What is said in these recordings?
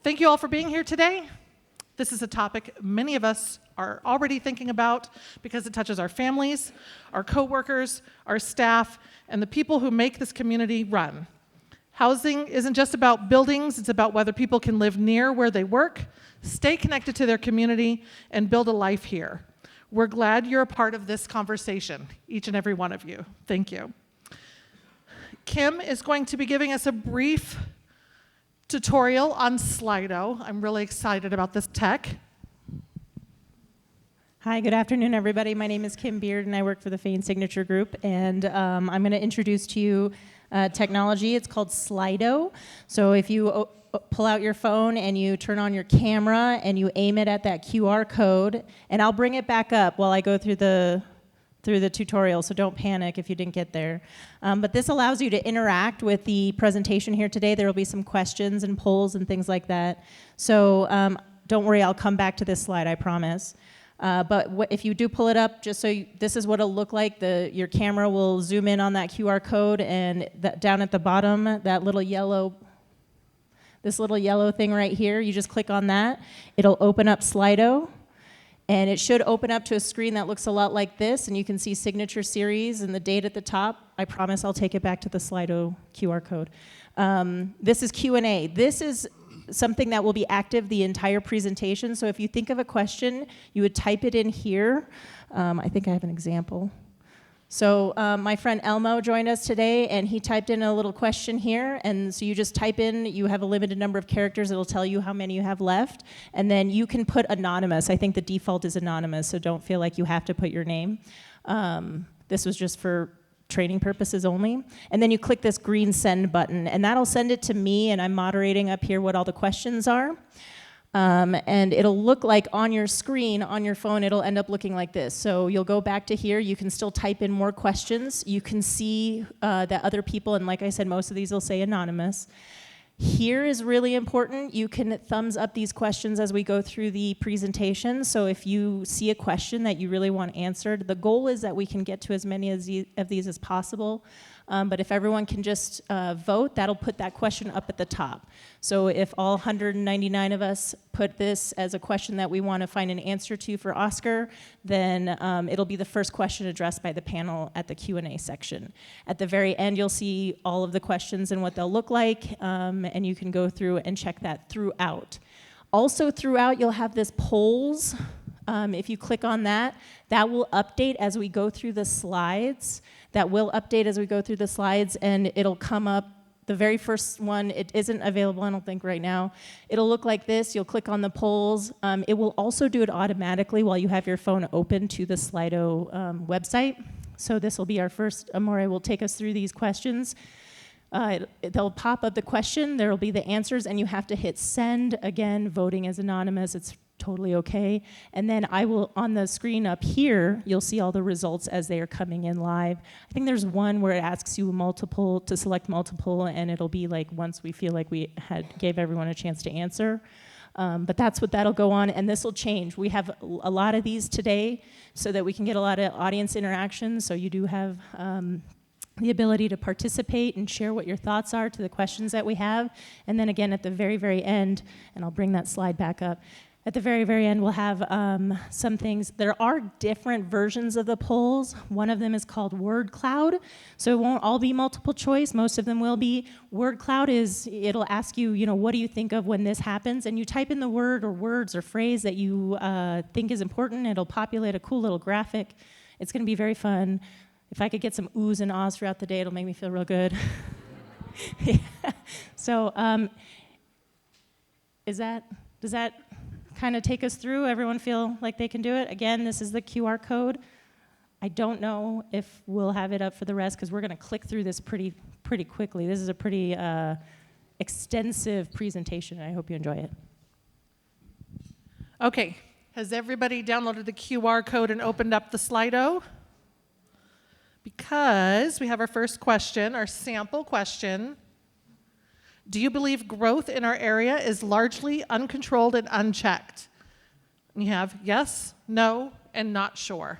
Thank you all for being here today. This is a topic many of us are already thinking about because it touches our families, our coworkers, our staff, and the people who make this community run. Housing isn't just about buildings, it's about whether people can live near where they work, stay connected to their community, and build a life here. We're glad you're a part of this conversation, each and every one of you. Thank you. Kim is going to be giving us a brief tutorial on Slido. I'm really excited about this tech. Hi, good afternoon, everybody. My name is Kim Beard, and I work for the Feign Signature Group. And I'm going to introduce to you technology. It's called Slido. So if you pull out your phone and you turn on your camera and you aim it at that QR code, and I'll bring it back up while I go through the tutorial, so don't panic if you didn't get there. But this allows you to interact with the presentation here today. There will be some questions and polls and things like that. So don't worry, I'll come back to this slide, I promise. But if you do pull it up, just so this is what it'll look like. Your camera will zoom in on that QR code, and down at the bottom, this little yellow thing right here, you just click on that. It'll open up Slido. And it should open up to a screen that looks a lot like this, and you can see signature series and the date at the top. I promise I'll take it back to the Slido QR code. This is Q&A. This is something that will be active the entire presentation. So if you think of a question, you would type it in here. I think I have an example. So my friend Elmo joined us today, and he typed in a little question here. And so you just type in, you have a limited number of characters. It'll tell you how many you have left. And then you can put anonymous. I think the default is anonymous, so don't feel like you have to put your name. This was just for training purposes only. And then you click this green send button, and that'll send it to me, and I'm moderating up here what all the questions are. And it'll look like on your screen, on your phone, it'll end up looking like this. So you'll go back to here, you can still type in more questions. You can see that other people, and like I said, most of these will say anonymous. Here is really important. You can thumbs up these questions as we go through the presentation. So if you see a question that you really want answered, the goal is that we can get to as many of these as possible. But if everyone can just vote, that'll put that question up at the top. So if all 199 of us put this as a question that we want to find an answer to for Oscar, then it'll be the first question addressed by the panel at the Q&A section. At the very end, you'll see all of the questions and what they'll look like, and you can go through and check that throughout. Also throughout, you'll have this polls. If you click on that, that will update as we go through the slides. And it'll come up. The very first one, it isn't available, I don't think, right now. It'll look like this. You'll click on the polls. It will also do it automatically while you have your phone open to the Slido website. So this will be our first. Amore will take us through these questions. They'll pop up the question. There will be the answers, and you have to hit send. Again, voting is anonymous. It's totally okay. And then I will, on the screen up here, you'll see all the results as they are coming in live. I think there's one where it asks you to select multiple, and it'll be like once we feel like we gave everyone a chance to answer. But that's what that'll go on, and this will change. We have a lot of these today so that we can get a lot of audience interaction, so you do have the ability to participate and share what your thoughts are to the questions that we have. And then again, at the very, very end, and I'll bring that slide back up, at the very, very end, we'll have some things. There are different versions of the polls. One of them is called word cloud. So it won't all be multiple choice. Most of them will be. Word cloud it'll ask you, what do you think of when this happens? And you type in the word or words or phrase that you think is important. It'll populate a cool little graphic. It's going to be very fun. If I could get some oohs and ahs throughout the day, it'll make me feel real good. Yeah. So does that kind of take us through? Everyone feel like they can do it? Again, this is the QR code. I don't know if we'll have it up for the rest because we're going to click through this pretty quickly. This is a pretty extensive presentation, and I hope you enjoy it. Okay, has everybody downloaded the QR code and opened up the Slido? Because we have our first question, our sample question. Do you believe growth in our area is largely uncontrolled and unchecked? And you have yes, no, and not sure.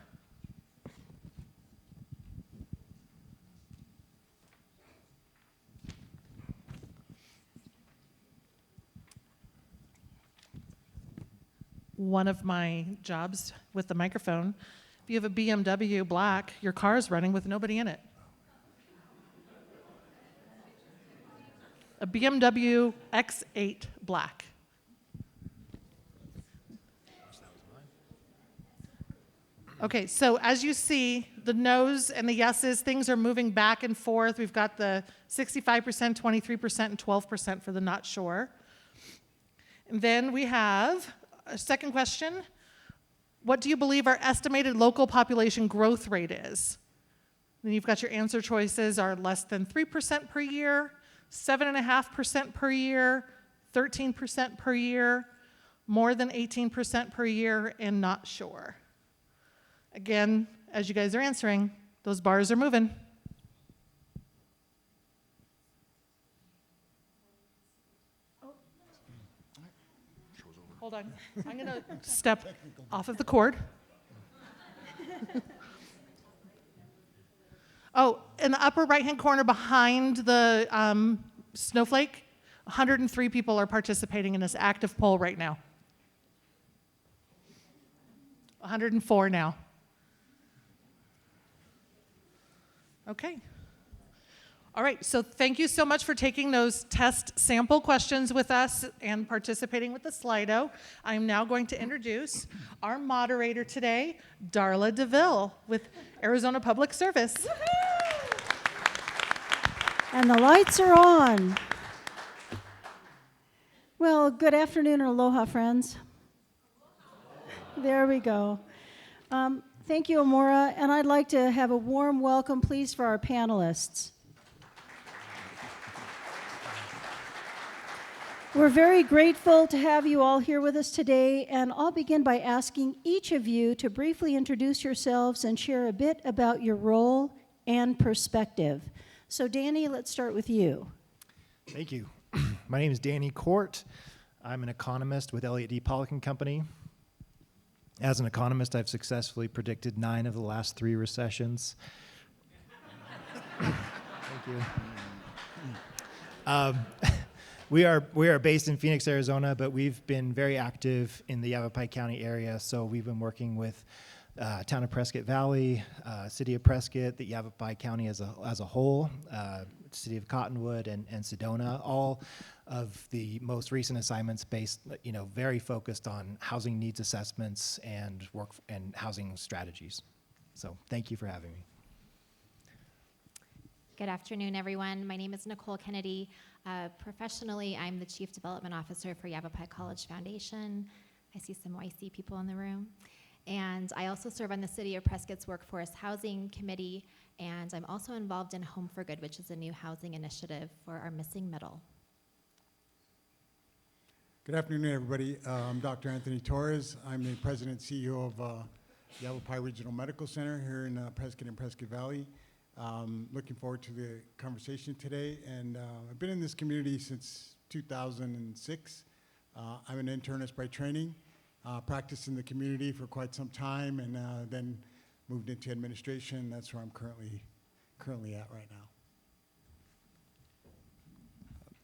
one of my jobs with the microphone. If you have a BMW black, your car is running with nobody in it. A BMW X8 black. Okay, so as you see, the no's and the yeses, things are moving back and forth. We've got the 65%, 23%, and 12% for the not sure. And then we have a second question. What do you believe our estimated local population growth rate is? Then you've got your answer choices are less than 3% per year, 7.5% per year, 13% per year, more than 18% per year, and not sure. Again, as you guys are answering, those bars are moving. Oh. Hold on. I'm going to step off of the cord. Oh, in the upper right-hand corner behind the snowflake, 103 people are participating in this active poll right now. 104 now. Okay. All right, so thank you so much for taking those test sample questions with us and participating with the Slido. I'm now going to introduce our moderator today, Darla DeVille with Arizona Public Service. And the lights are on. Well, good afternoon or aloha, friends. There we go. Thank you, Amora, and I'd like to have a warm welcome, please, for our panelists. We're very grateful to have you all here with us today, and I'll begin by asking each of you to briefly introduce yourselves and share a bit about your role and perspective. So, Danny, let's start with you. Thank you. My name is Danny Court. I'm an economist with Elliott D. Pollack Company. As an economist, I've successfully predicted 9 of the last 3 recessions. Thank you. We are based in Phoenix, Arizona, but we've been very active in the Yavapai County area. So we've been working with town of Prescott Valley, city of Prescott, the Yavapai County as a whole, city of Cottonwood, and Sedona. All of the most recent assignments based, very focused on housing needs assessments and work and housing strategies. So thank you for having me. Good afternoon, everyone. My name is Nicole Kennedy. Professionally, I'm the Chief Development Officer for Yavapai College Foundation. I see some YC people in the room. And I also serve on the City of Prescott's Workforce Housing Committee, and I'm also involved in Home for Good, which is a new housing initiative for our missing middle. Good afternoon, everybody. I'm Dr. Anthony Torres. I'm the President and CEO of Yavapai Regional Medical Center here in Prescott and Prescott Valley. Looking forward to the conversation today, and I've been in this community since 2006. I'm an internist by training, practiced in the community for quite some time, and then moved into administration. That's where I'm currently at right now.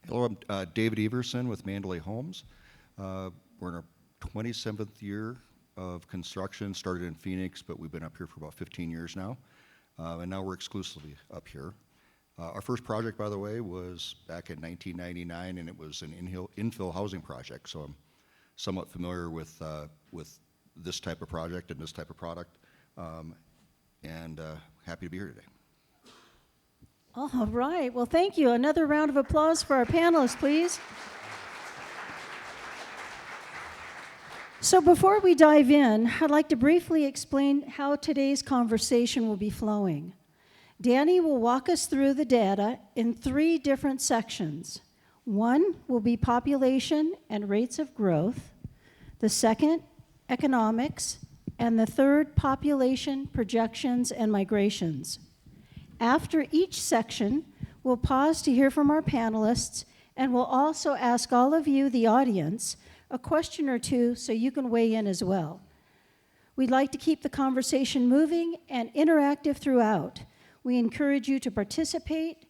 Hello, I'm David Everson with Mandalay Homes. We're in our 27th year of construction, started in Phoenix, but we've been up here for about 15 years now. And now we're exclusively up here. Our first project, by the way, was back in 1999, and it was an infill housing project. So I'm somewhat familiar with this type of project and this type of product, and happy to be here today. All right. Well, thank you. Another round of applause for our panelists, please. So before we dive in, I'd like to briefly explain how today's conversation will be flowing. Danny will walk us through the data in 3 different sections. One will be population and rates of growth. The second, economics. And the third, population, projections, and migrations. After each section, we'll pause to hear from our panelists, and we'll also ask all of you, the audience, a question or two so you can weigh in as well. We'd like to keep the conversation moving and interactive throughout. We encourage you to participate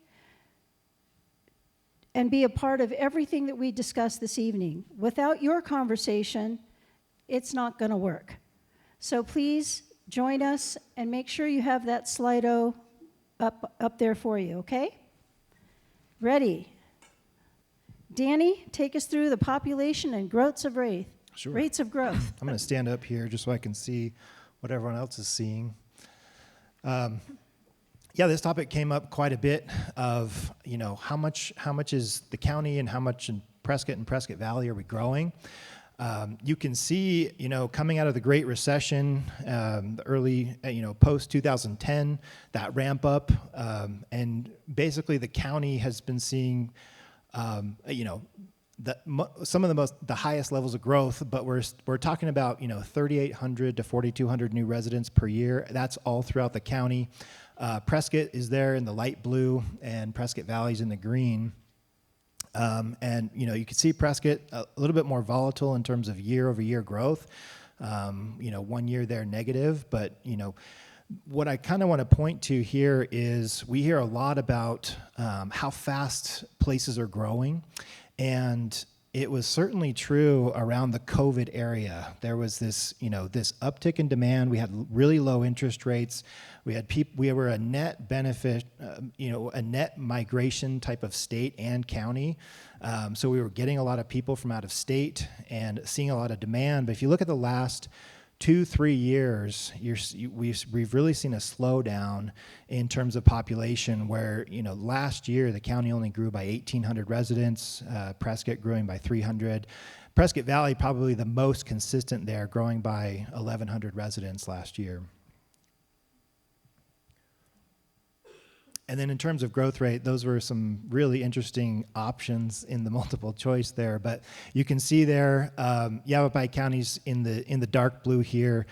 and be a part of everything that we discuss this evening. Without your conversation, it's not going to work. So please join us and make sure you have that Slido up there for you, okay? Ready? Danny, take us through the population and rates of growth. I'm going to stand up here just so I can see what everyone else is seeing. Yeah, this topic came up quite a bit of, how much is the county and how much in Prescott and Prescott Valley are we growing? You can see, coming out of the Great Recession, the early, post 2010, that ramp up, and basically the county has been seeing, some of the highest levels of growth, but we're talking about 3,800 to 4,200 new residents per year. That's all throughout the county. Prescott is there in the light blue, and Prescott Valley's in the green. And you can see Prescott a little bit more volatile in terms of year-over-year growth. 1 year they're negative, but what I kind of want to point to here is we hear a lot about how fast places are growing, and it was certainly true around the COVID area. There was this, this uptick in demand. We had really low interest rates. We were a net benefit, a net migration type of state and county. So we were getting a lot of people from out of state and seeing a lot of demand. But if you look at the last 2-3 years, we've really seen a slowdown in terms of population where, last year the county only grew by 1,800 residents, Prescott growing by 300. Prescott Valley probably the most consistent there, growing by 1,100 residents last year. And then in terms of growth rate, those were some really interesting options in the multiple choice there. But you can see there, Yavapai County's in the dark blue here,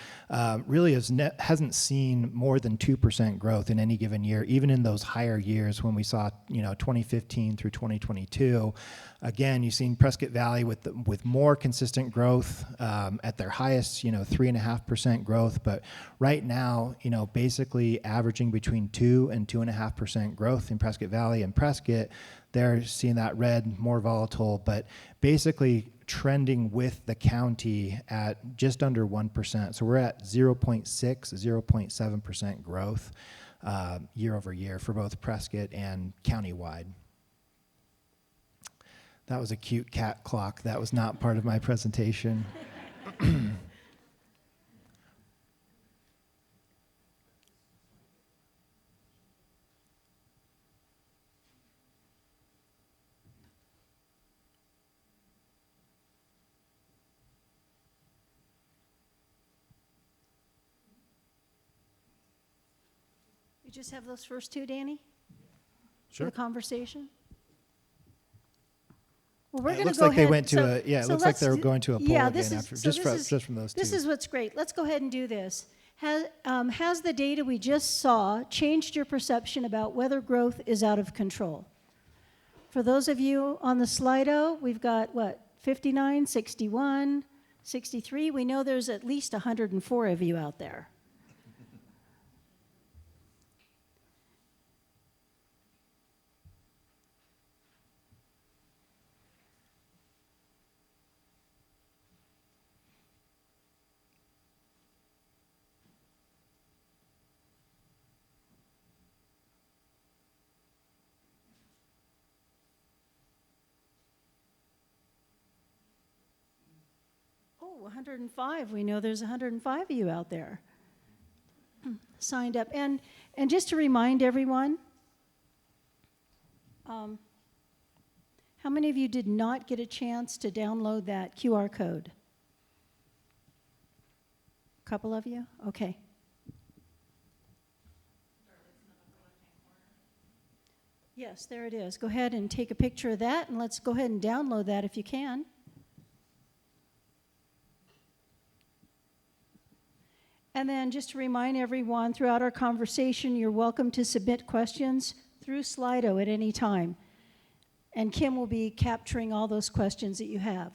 really hasn't seen more than 2% growth in any given year, even in those higher years when we saw 2015 through 2022. Again, you've seen Prescott Valley with more consistent growth at their highest, 3.5% growth. But right now, basically averaging between 2 and 2.5% growth in Prescott Valley. And Prescott, they're seeing that red, more volatile, but basically trending with the county at just under 1%. So we're at 0.6, 0.7% growth year over year for both Prescott and countywide. That was a cute cat clock. That was not part of my presentation. You just have those first two, Danny? Sure. For the conversation? Well, we're It going to looks go like ahead. they went to it looks like they were going to a poll again after, so just from those two. This is what's great. Let's go ahead and do this. Has the data we just saw changed your perception about whether growth is out of control? For those of you on the Slido, we've got, 59, 61, 63. We know there's at least 104 of you out there. Oh, 105. We know there's 105 of you out there signed up. And just to remind everyone, how many of you did not get a chance to download that QR code? A couple of you? Okay. Yes, there it is. Go ahead and take a picture of that, and let's go ahead and download that if you can. And then just to remind everyone, throughout our conversation, you're welcome to submit questions through Slido at any time. And Kim will be capturing all those questions that you have.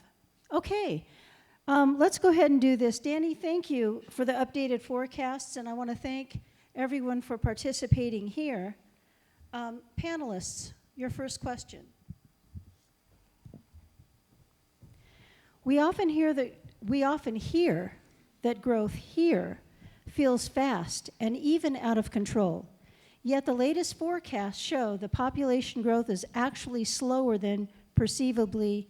Okay, let's go ahead and do this. Danny, thank you for the updated forecasts, and I want to thank everyone for participating here. Panelists, your first question. We often hear that we often hear that growth here feels fast and even out of control. Yet the latest forecasts show the population growth is actually slower than previously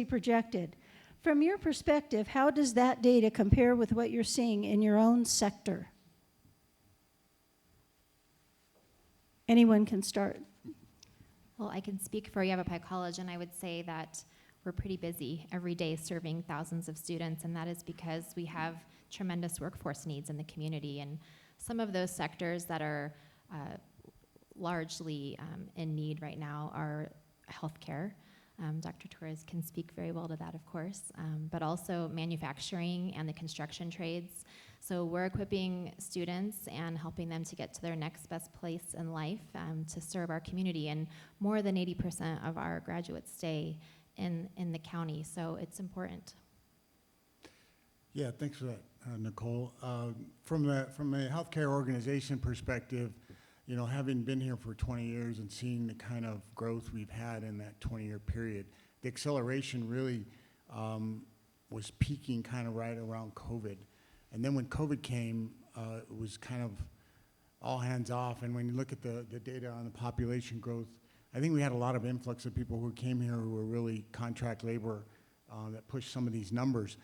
projected. From your perspective, how does that data compare with what you're seeing in your own sector? Anyone can start. Well, I can speak for Yavapai College, and I would say that we're pretty busy every day serving thousands of students, and that is because we have tremendous workforce needs in the community. And some of those sectors that are largely in need right now are healthcare. Dr. Torres can speak very well to that, of course, but also manufacturing and the construction trades. So we're equipping students and helping them to get to their next best place in life to serve our community. And more than 80% of our graduates stay in the county, so it's important. Yeah, thanks for that, Nicole. From a healthcare organization perspective, you know, having been here for 20 years and seeing the kind of growth we've had in that 20-year period, the acceleration really was peaking kind of right around COVID. And then when COVID came, it was kind of all hands off. And when you look at the data on the population growth, I think we had a lot of influx of people who came here who were really contract labor that pushed some of these numbers.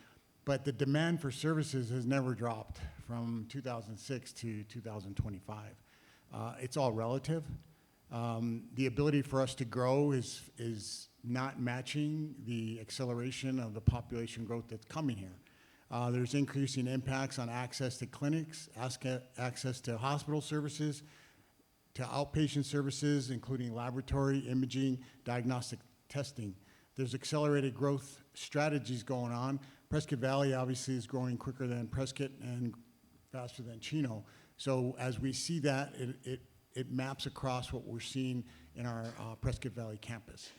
But the demand for services has never dropped from 2006 to 2025. It's all relative. The ability for us to grow is not matching the acceleration of the population growth that's coming here. There's increasing impacts on access to clinics, access to hospital services, to outpatient services, including laboratory, imaging, diagnostic testing. There's accelerated growth strategies going on. Prescott Valley obviously is growing quicker than Prescott and faster than Chino. So as we see that, it maps across what we're seeing in our Prescott Valley campus.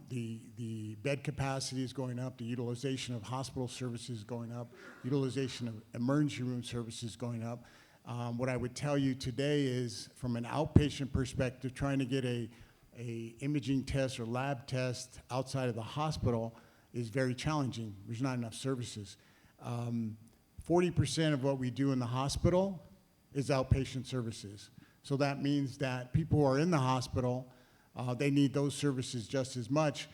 The bed capacity is going up, the utilization of hospital services is going up, utilization of emergency room services is going up. What I would tell you today is, from an outpatient perspective, trying to get a imaging test or lab test outside of the hospital is very challenging. There's not enough services. 40% of what we do in the hospital is outpatient services. So that means that people who are in the hospital, they need those services just as much.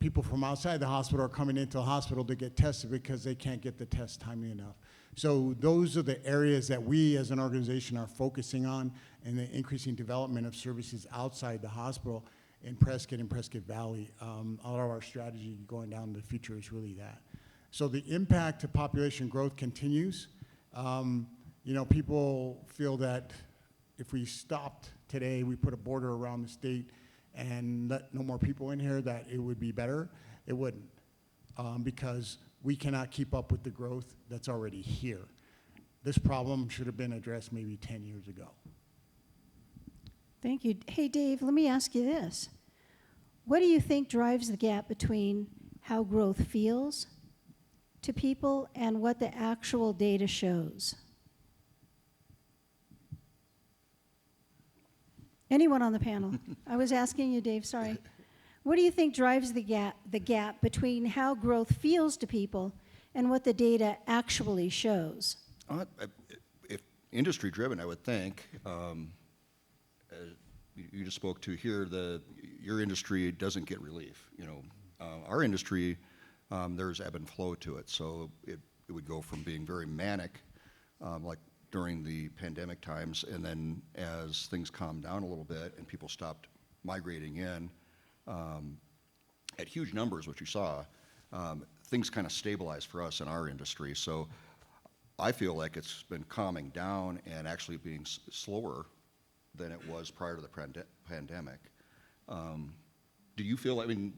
People from outside the hospital are coming into the hospital to get tested because they can't get the test timely enough. So those are the areas that we as an organization are focusing on, and the increasing development of services outside the hospital in Prescott and Prescott Valley. All of our strategy going down to the future is really that. So the impact to population growth continues. You know, people feel that if we stopped today, we put a border around the state and let no more people in here, that it would be better. It wouldn't, because we cannot keep up with the growth that's already here. This problem should have been addressed maybe 10 years ago. Thank you. Hey, Dave, let me ask you this. What do you think drives the gap between how growth feels to people and what the actual data shows? Anyone on the panel? I was asking you, Dave, sorry. What do you think drives the gap between how growth feels to people and what the data actually shows? If industry-driven, I would think. You just spoke to here, your industry doesn't get relief. You know, our industry, there's ebb and flow to it. So it would go from being very manic, like during the pandemic times, and then as things calmed down a little bit and people stopped migrating in at huge numbers, which you saw, things kind of stabilized for us in our industry. So I feel like it's been calming down and actually being slower than it was prior to the pandemic. Do you feel, I mean,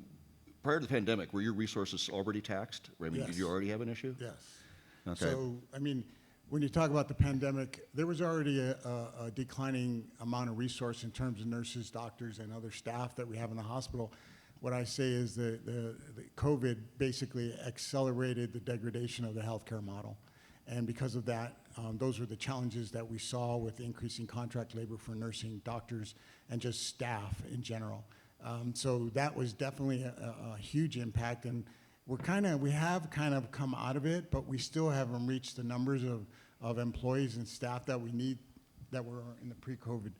prior to the pandemic, were your resources already taxed? I mean, Yes. Did you already have an issue? Yes. Okay. So, I mean, when you talk about the pandemic, there was already a declining amount of resource in terms of nurses, doctors, and other staff that we have in the hospital. What I say is the COVID basically accelerated the degradation of the healthcare model. And because of that, those were the challenges that we saw with increasing contract labor for nursing, doctors, and just staff in general. So that was definitely a huge impact. And we have kind of come out of it, but we still haven't reached the numbers of employees and staff that we need that were in the pre-COVID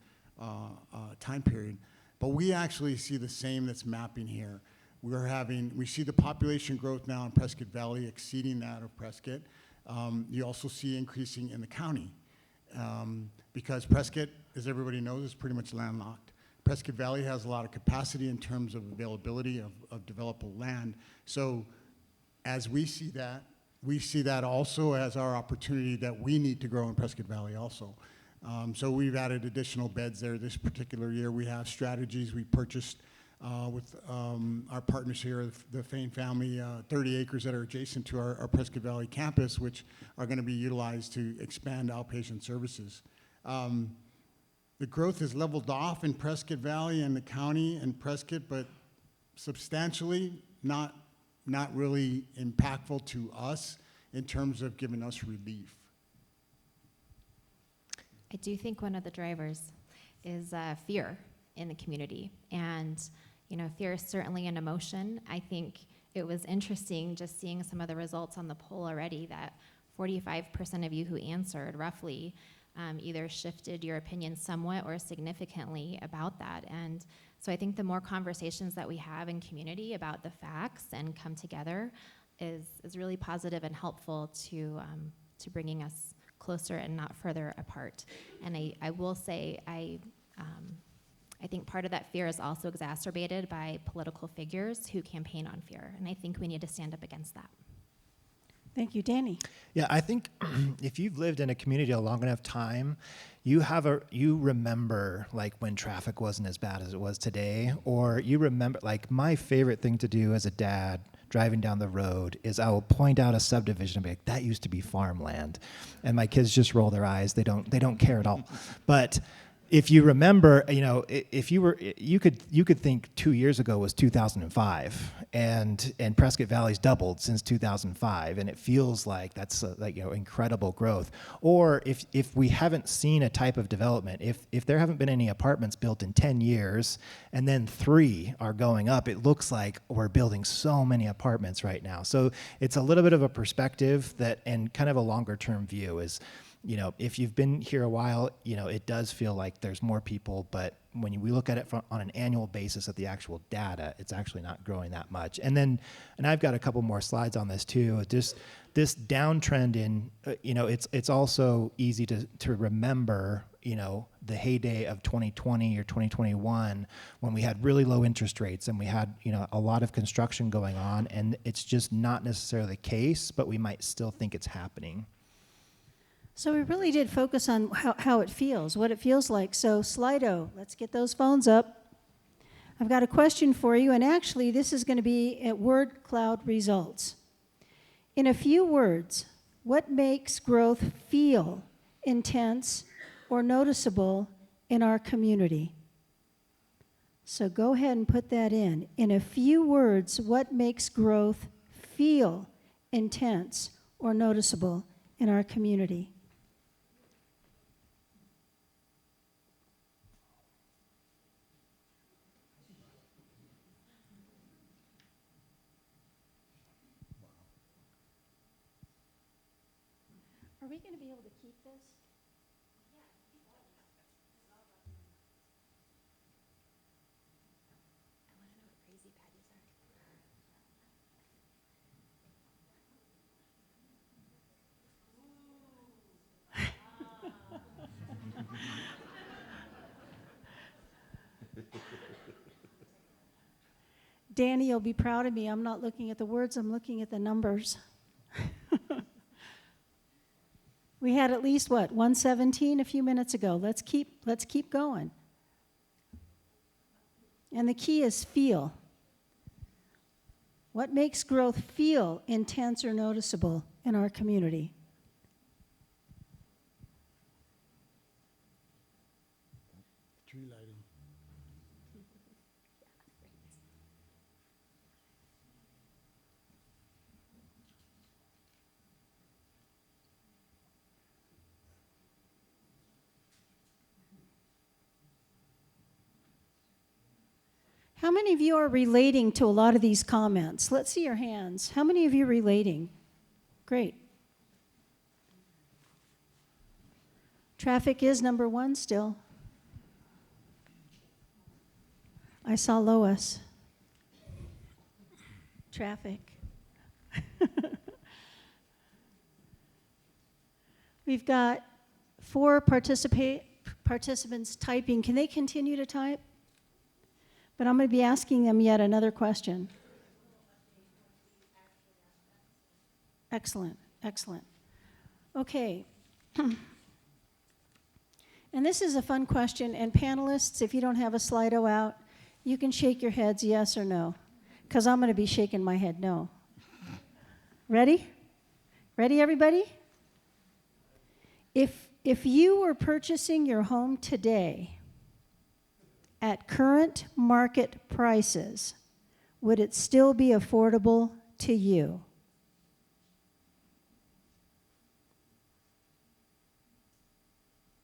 time period. But we actually see the same that's mapping here. We see the population growth now in Prescott Valley exceeding that of Prescott. You also see increasing in the county because Prescott, as everybody knows, is pretty much landlocked. Prescott Valley has a lot of capacity in terms of availability of developable land. So as we see that also as our opportunity that we need to grow in Prescott Valley also. So we've added additional beds there this particular year. We have strategies we purchased with our partners here, the Fain family, 30 acres that are adjacent to our Prescott Valley campus, which are going to be utilized to expand outpatient services. The growth has leveled off in Prescott Valley and the county and Prescott, but substantially not really impactful to us in terms of giving us relief. I do think one of the drivers is fear in the community. And, fear is certainly an emotion. I think it was interesting just seeing some of the results on the poll already that 45% of you who answered roughly either shifted your opinion somewhat or significantly about that. And so I think the more conversations that we have in community about the facts and come together is really positive and helpful to bringing us closer and not further apart. And I will say, I think part of that fear is also exacerbated by political figures who campaign on fear. And I think we need to stand up against that. Thank you, Danny. Yeah, I think if you've lived in a community a long enough time, you remember like when traffic wasn't as bad as it was today, or you remember like my favorite thing to do as a dad driving down the road is I will point out a subdivision and be like, that used to be farmland, and my kids just roll their eyes. They don't care at all. But if you remember, if you could think 2 years ago was 2005, and Prescott Valley's doubled since 2005, and it feels like that's incredible growth. Or if we haven't seen a type of development, if there haven't been any apartments built in 10 years, and then 3 are going up, it looks like we're building so many apartments right now. So it's a little bit of a perspective and kind of a longer term view is. If you've been here a while, it does feel like there's more people, but when we look at it on an annual basis at the actual data, it's actually not growing that much. And I've got a couple more slides on this too. Just this downtrend in, it's also easy to remember, the heyday of 2020 or 2021 when we had really low interest rates and we had, a lot of construction going on, and it's just not necessarily the case, but we might still think it's happening. So we really did focus on how it feels, what it feels like. So Slido, let's get those phones up. I've got a question for you, and actually this is going to be at word cloud results. In a few words, what makes growth feel intense or noticeable in our community? So go ahead and put that in. In a few words, what makes growth feel intense or noticeable in our community? Are we going to be able to keep this? Danny, you'll be proud of me. I'm not looking at the words, I'm looking at the numbers. We had at least, 117 a few minutes ago. Let's keep going. And the key is feel. What makes growth feel intense or noticeable in our community? Tree lighting. How many of you are relating to a lot of these comments? Let's see your hands. How many of you are relating? Great. Traffic is number one still. I saw Lois. Traffic. We've got 4 participants typing. Can they continue to type? But I'm going to be asking them yet another question. Excellent, excellent. Okay. And this is a fun question. And panelists, if you don't have a Slido out, you can shake your heads yes or no, because I'm going to be shaking my head no. Ready? Ready, everybody? If you were purchasing your home today at current market prices, would it still be affordable to you?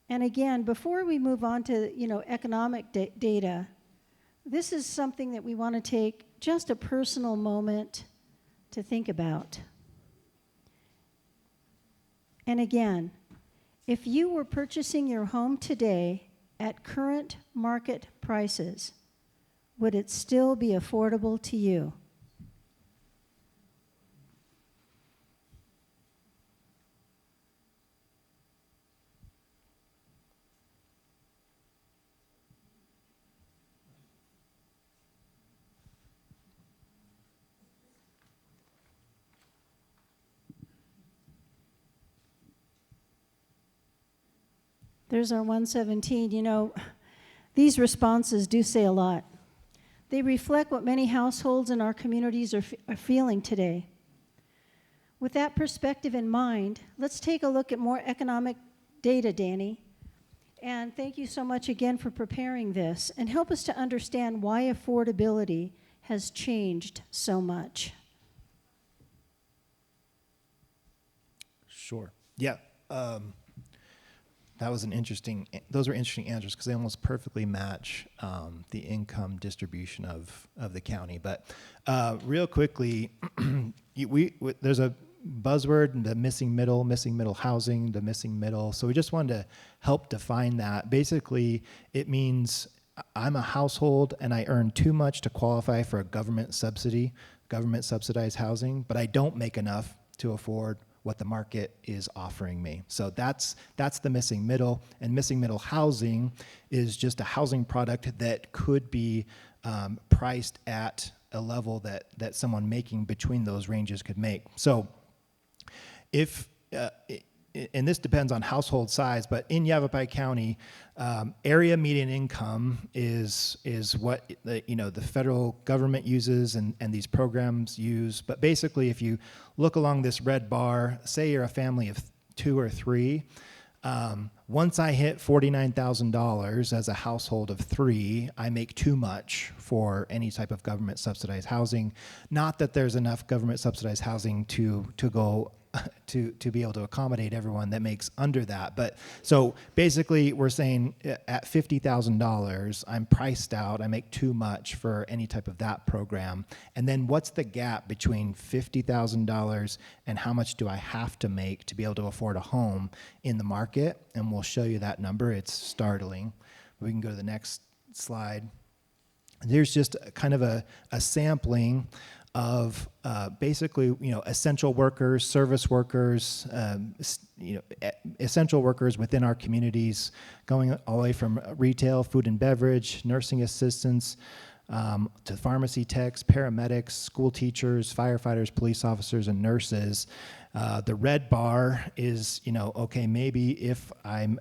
And again, before we move on to economic data, this is something that we want to take just a personal moment to think about. And again, if you were purchasing your home today at current market prices, would it still be affordable to you? There's our 117. These responses do say a lot. They reflect what many households in our communities are feeling today. With that perspective in mind, let's take a look at more economic data, Danny. And thank you so much again for preparing this, and help us to understand why affordability has changed so much. Sure. Yeah. Those were interesting answers because they almost perfectly match the income distribution of the county. But real quickly, there's a buzzword, the missing middle housing, the missing middle. So we just wanted to help define that. Basically, it means I'm a household and I earn too much to qualify for a government subsidized housing, but I don't make enough to afford what the market is offering me. So that's the missing middle. And missing middle housing is just a housing product that could be priced at a level that someone making between those ranges could make. So if and this depends on household size, but in Yavapai County, area median income is what the federal government uses and these programs use. But basically, if you look along this red bar, say you're a family of 2 or 3, once I hit $49,000 as a household of 3, I make too much for any type of government subsidized housing. Not that there's enough government subsidized housing to go to be able to accommodate everyone that makes under that. But so basically we're saying at $50,000, I'm priced out, I make too much for any type of that program. And then what's the gap between $50,000 and how much do I have to make to be able to afford a home in the market? And we'll show you that number. It's startling. We can go to the next slide. There's just kind of a sampling of basically, essential workers, service workers, essential workers within our communities, going all the way from retail, food and beverage, nursing assistants, to pharmacy techs, paramedics, school teachers, firefighters, police officers, and nurses. The red bar is, okay, maybe if I'm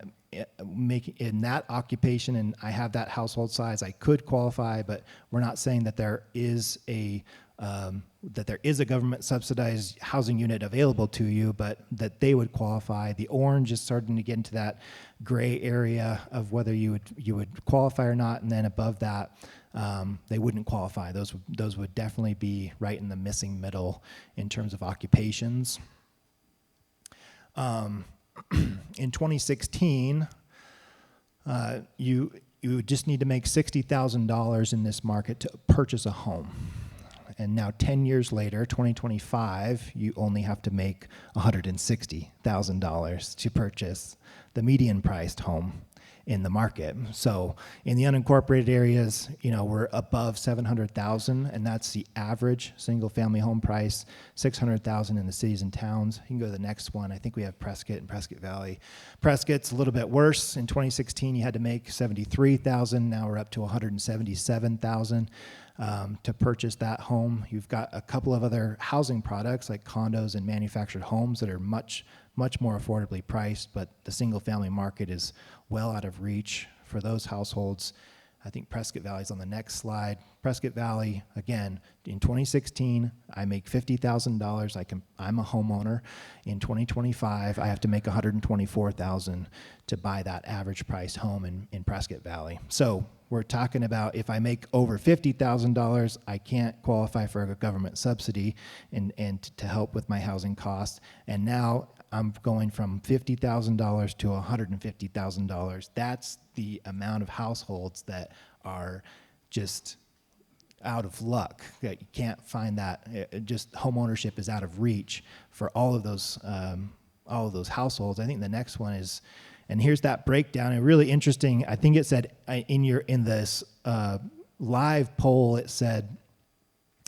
making in that occupation and I have that household size, I could qualify, but we're not saying that there is a government subsidized housing unit available to you, but that they would qualify. The orange is starting to get into that gray area of whether you would qualify or not, and then above that, they wouldn't qualify. Those would definitely be right in the missing middle in terms of occupations. In 2016, you would just need to make $60,000 in this market to purchase a home. And now 10 years later, 2025, you only have to make $160,000 to purchase the median priced home in the market. So in the unincorporated areas, we're above 700,000, and that's the average single family home price, 600,000 in the cities and towns. You can go to the next one. I think we have Prescott and Prescott Valley. Prescott's a little bit worse. In 2016, you had to make 73,000. Now we're up to 177,000 to purchase that home. You've got a couple of other housing products like condos and manufactured homes that are much more affordably priced, but the single family market is well out of reach for those households. I think Prescott Valley's on the next slide. Prescott Valley, again, in 2016, I make $50,000. I'm a homeowner. In 2025, I have to make $124,000 to buy that average price home in Prescott Valley. So we're talking about if I make over $50,000, I can't qualify for a government subsidy and to help with my housing costs. And now I'm going from $50,000 to $150,000. That's the amount of households that are just out of luck, that you can't find that. Just home ownership is out of reach for all of those households. I think the next one is, and here's that breakdown. And really interesting. I think it said in this live poll, it said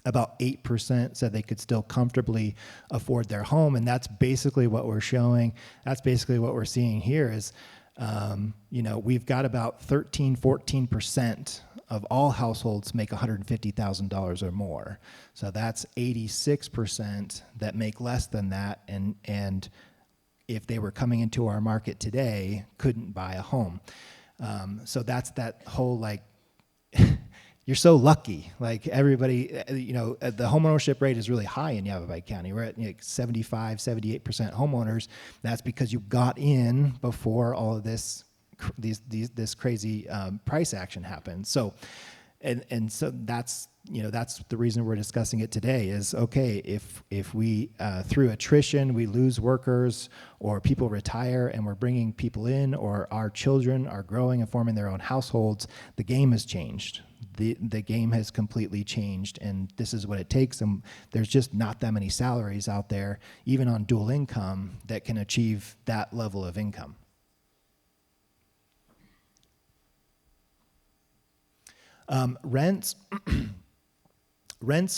about 8% said they could still comfortably afford their home, and that's basically what we're showing. That's basically what we're seeing here is, we've got about 14% of all households make $150,000 or more. So that's 86% that make less than that, and if they were coming into our market today, couldn't buy a home. So that's that whole you're so lucky. Like everybody, the homeownership rate is really high in Yavapai County. We're at 75, 78% homeowners. That's because you got in before all of this crazy price action happened. So, and so that's the reason we're discussing it today is, okay, if we, through attrition, we lose workers or people retire and we're bringing people in, or our children are growing and forming their own households, the game has changed. The game has completely changed, and this is what it takes. And there's just not that many salaries out there, even on dual income, that can achieve that level of income. Rents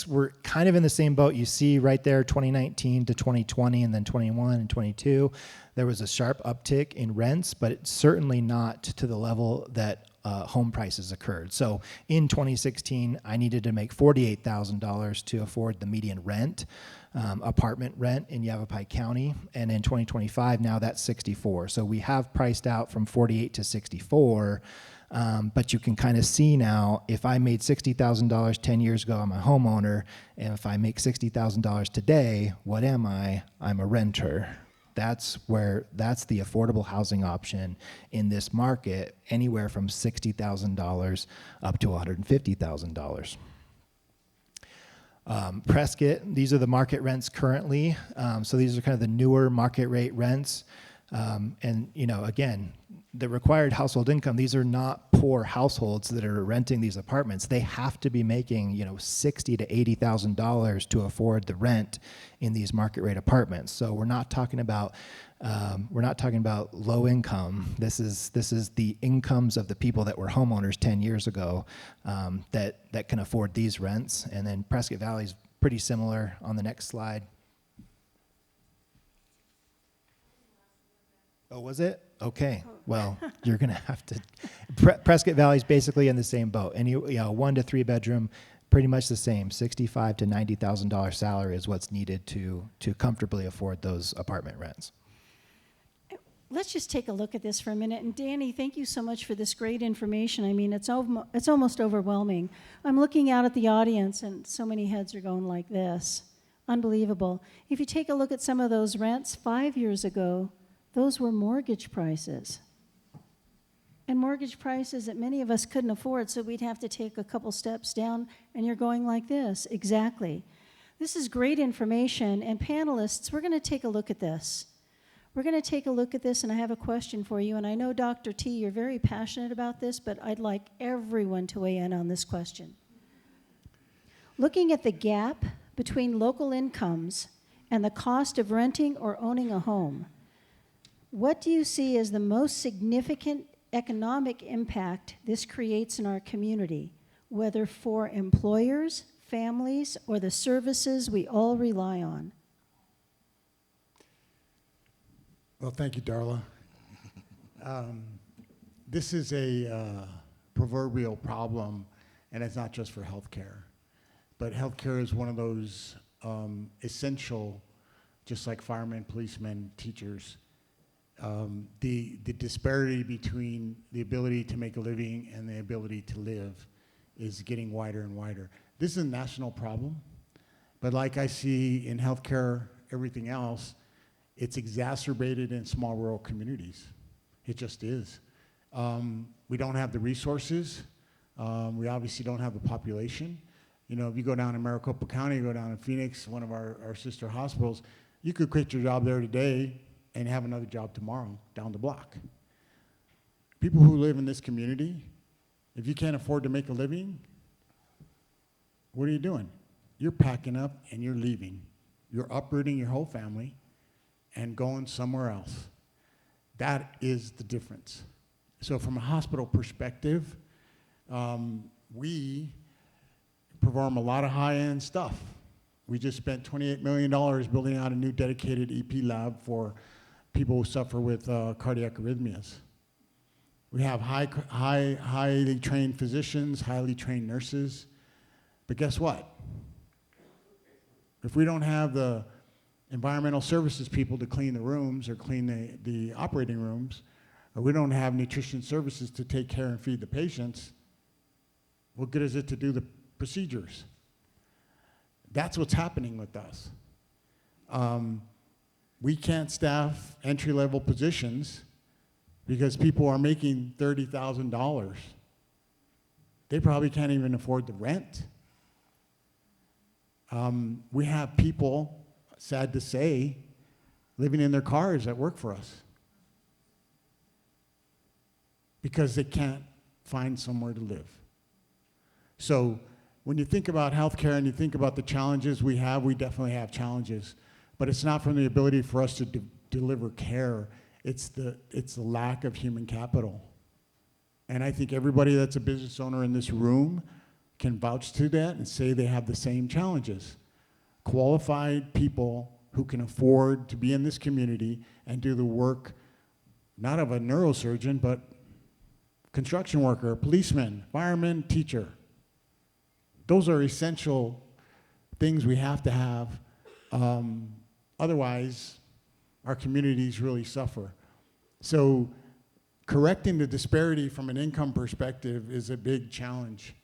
were kind of in the same boat. You see right there, 2019 to 2020, and then 21 and 22. There was a sharp uptick in rents, but it's certainly not to the level that home prices occurred. So in 2016, I needed to make $48,000 to afford the median rent, apartment rent in Yavapai County. And in 2025, now that's 64. So we have priced out from 48 to 64. But you can kind of see now, if I made $60,000 10 years ago, I'm a homeowner, and if I make $60,000 today, what am I? I'm a renter. That's the affordable housing option in this market, anywhere from $60,000 up to $150,000. Prescott, these are the market rents currently. So these are kind of the newer market rate rents. And again, the required household income, these are not poor households that are renting these apartments. They have to be making, $60,000 to $80,000 to afford the rent in these market rate apartments. So we're not talking about low income. This is the incomes of the people that were homeowners 10 years ago that can afford these rents. And then Prescott Valley is pretty similar on the next slide. Oh, was it? Okay. Well, you're going to have to. Prescott Valley is basically in the same boat. And 1 to 3 bedroom, pretty much the same. $65,000 to $90,000 salary is what's needed to comfortably afford those apartment rents. Let's just take a look at this for a minute. And Danny, thank you so much for this great information. I mean, it's almost overwhelming. I'm looking out at the audience, and so many heads are going like this. Unbelievable. If you take a look at some of those rents 5 years ago, those were mortgage prices. And mortgage prices that many of us couldn't afford, so we'd have to take a couple steps down, and you're going like this. Exactly. This is great information, and panelists, we're going to take a look at this. We're going to take a look at this, and I have a question for you. And I know, Dr. T, you're very passionate about this, but I'd like everyone to weigh in on this question. Looking at the gap between local incomes and the cost of renting or owning a home, what do you see as the most significant economic impact this creates in our community, whether for employers, families, or the services we all rely on? Well, thank you, Darla. This is a proverbial problem, and it's not just for healthcare. But healthcare is one of those essential, just like firemen, policemen, teachers. The disparity between the ability to make a living and the ability to live is getting wider and wider. This is a national problem, but like I see in healthcare, everything else, it's exacerbated in small rural communities. It just is. We don't have the resources. We obviously don't have the population. You know, if you go down to Maricopa County, you go down to Phoenix, one of our sister hospitals, you could quit your job there today and have another job tomorrow down the block. People who live in this community, if you can't afford to make a living, what are you doing? You're packing up and you're leaving. You're uprooting your whole family and going somewhere else. That is the difference. So from a hospital perspective, we perform a lot of high-end stuff. We just spent $28 million building out a new dedicated EP lab for people who suffer with cardiac arrhythmias. We have highly trained physicians, highly trained nurses, but guess what? If we don't have the environmental services people to clean the rooms or clean the operating rooms, or we don't have nutrition services to take care and feed the patients, what good is it to do the procedures? That's what's happening with us. We can't staff entry-level positions because people are making $30,000. They probably can't even afford the rent. We have people, sad to say, living in their cars that work for us because they can't find somewhere to live. So when you think about healthcare and you think about the challenges we definitely have challenges, but it's not from the ability for us to deliver care, it's the lack of human capital. And I think everybody that's a business owner in this room can vouch to that and say they have the same challenges. Qualified people who can afford to be in this community and do the work, not of a neurosurgeon, but construction worker, policeman, fireman, teacher. Those are essential things we have to have. Otherwise, our communities really suffer. So correcting the disparity from an income perspective is a big challenge.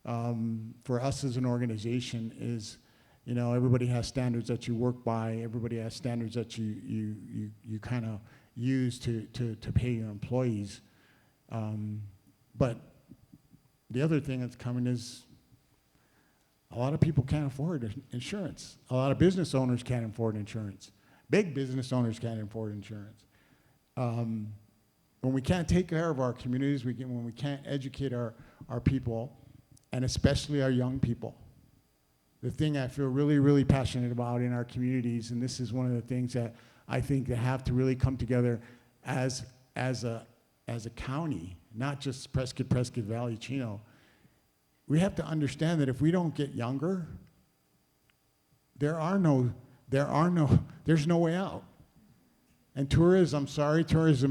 For us as an organization is, you know, everybody has standards that you work by, everybody has standards that you kind of use to pay your employees. But the other thing that's coming is a lot of people can't afford insurance. A lot of business owners can't afford insurance. Big business owners can't afford insurance. When we can't take care of our communities, when we can't educate our people, and especially our young people. The thing I feel really, really passionate about in our communities, and this is one of the things that I think that have to really come together as a county, not just Prescott Valley, Chino. We have to understand that if we don't get younger, there's no way out. And tourism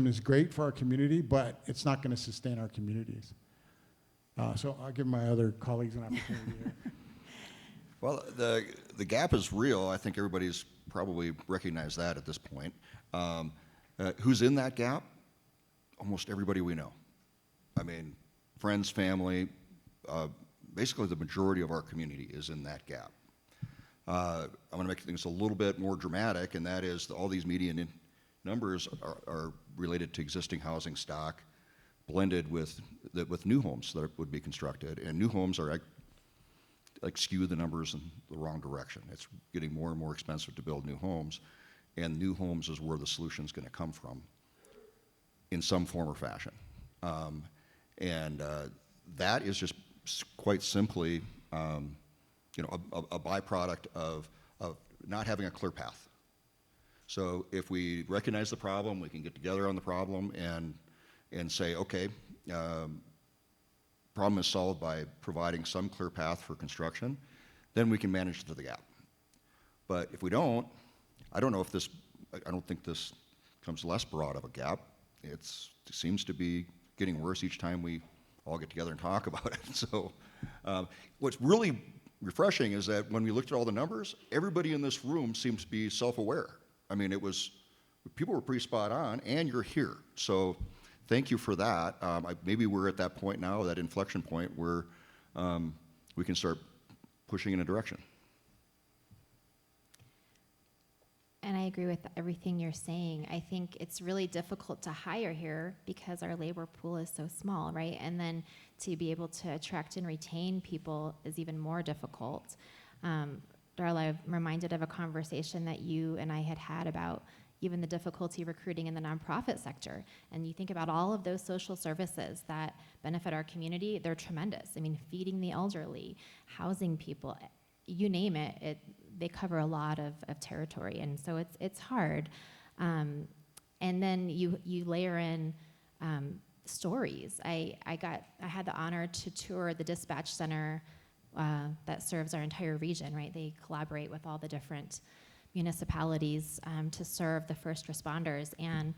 is great for our community, but it's not going to sustain our communities. So I'll give my other colleagues an opportunity here. Well, the gap is real. I think everybody's probably recognized that at this point. Who's in that gap? Almost everybody we know. I mean, friends, family, basically the majority of our community is in that gap. I'm going to make things a little bit more dramatic, and that is all these median numbers are related to existing housing stock blended with new homes that would be constructed, and new homes are like skew the numbers in the wrong direction. It's getting more and more expensive to build new homes, and new homes is where the solution's going to come from in some form or fashion. And that is just quite simply, a byproduct of not having a clear path. So if we recognize the problem, we can get together on the problem and say, okay, problem is solved by providing some clear path for construction, then we can manage through the gap. But if we don't, I don't think this becomes less broad of a gap. It seems to be getting worse each time we all get together and talk about it. So what's really refreshing is that when we looked at all the numbers, everybody in this room seems to be self-aware. I mean, people were pretty spot on, and you're here. So thank you for that. Maybe we're at that point now, that inflection point where we can start pushing in a direction. And I agree with everything you're saying. I think it's really difficult to hire here because our labor pool is so small, right? And then to be able to attract and retain people is even more difficult. Darla, I'm reminded of a conversation that you and I had about even the difficulty recruiting in the nonprofit sector. And you think about all of those social services that benefit our community, they're tremendous. I mean, feeding the elderly, housing people, you name it, they cover a lot of territory, and so it's hard. And then you layer in stories. I had the honor to tour the dispatch center that serves our entire region, right? They collaborate with all the different municipalities to serve the first responders, and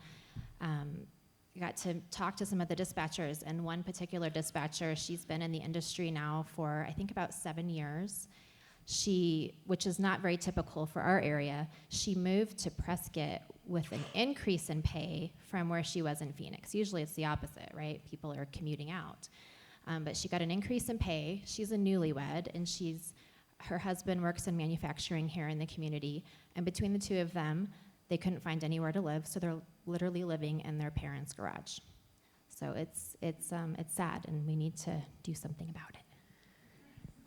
I got to talk to some of the dispatchers, and one particular dispatcher, she's been in the industry now for I think about 7 years. Which is not very typical for our area, she moved to Prescott with an increase in pay from where she was in Phoenix. Usually it's the opposite, right? People are commuting out. But she got an increase in pay. She's a newlywed, and her husband works in manufacturing here in the community. And between the two of them, they couldn't find anywhere to live, so they're literally living in their parents' garage. So it's sad, and we need to do something about it.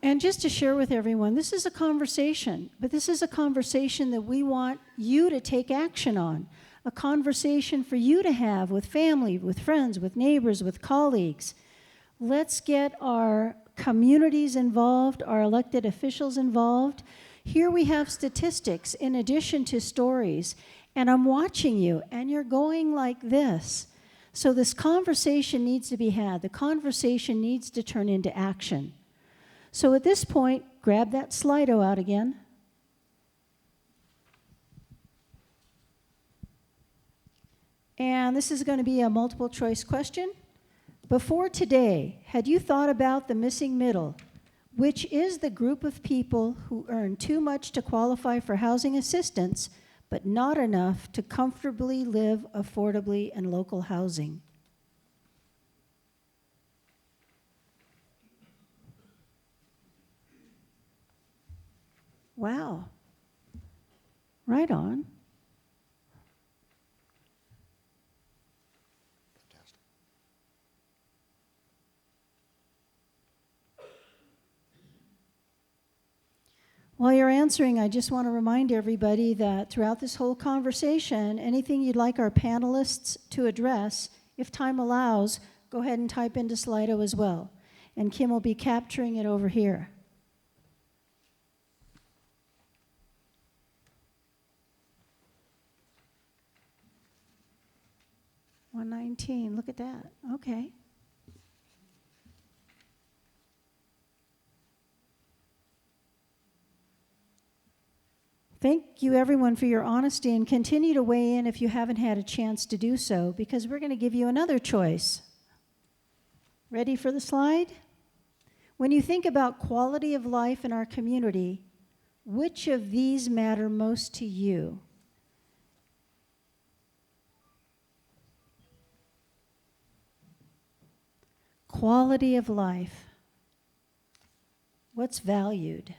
And just to share with everyone, this is a conversation, but this is a conversation that we want you to take action on. A conversation for you to have with family, with friends, with neighbors, with colleagues. Let's get our communities involved, our elected officials involved. Here we have statistics in addition to stories, and I'm watching you, and you're going like this. So this conversation needs to be had. The conversation needs to turn into action. So at this point, grab that Slido out again. And this is going to be a multiple choice question. Before today, had you thought about the missing middle, which is the group of people who earn too much to qualify for housing assistance, but not enough to comfortably live affordably in local housing? Wow. Right on. Fantastic. While you're answering, I just want to remind everybody that throughout this whole conversation, anything you'd like our panelists to address, if time allows, go ahead and type into Slido as well. And Kim will be capturing it over here. 119, look at that. Okay. Thank you, everyone, for your honesty, and continue to weigh in if you haven't had a chance to do so, because we're going to give you another choice. Ready for the slide? When you think about quality of life in our community, which of these matter most to you? Quality of life. What's valued?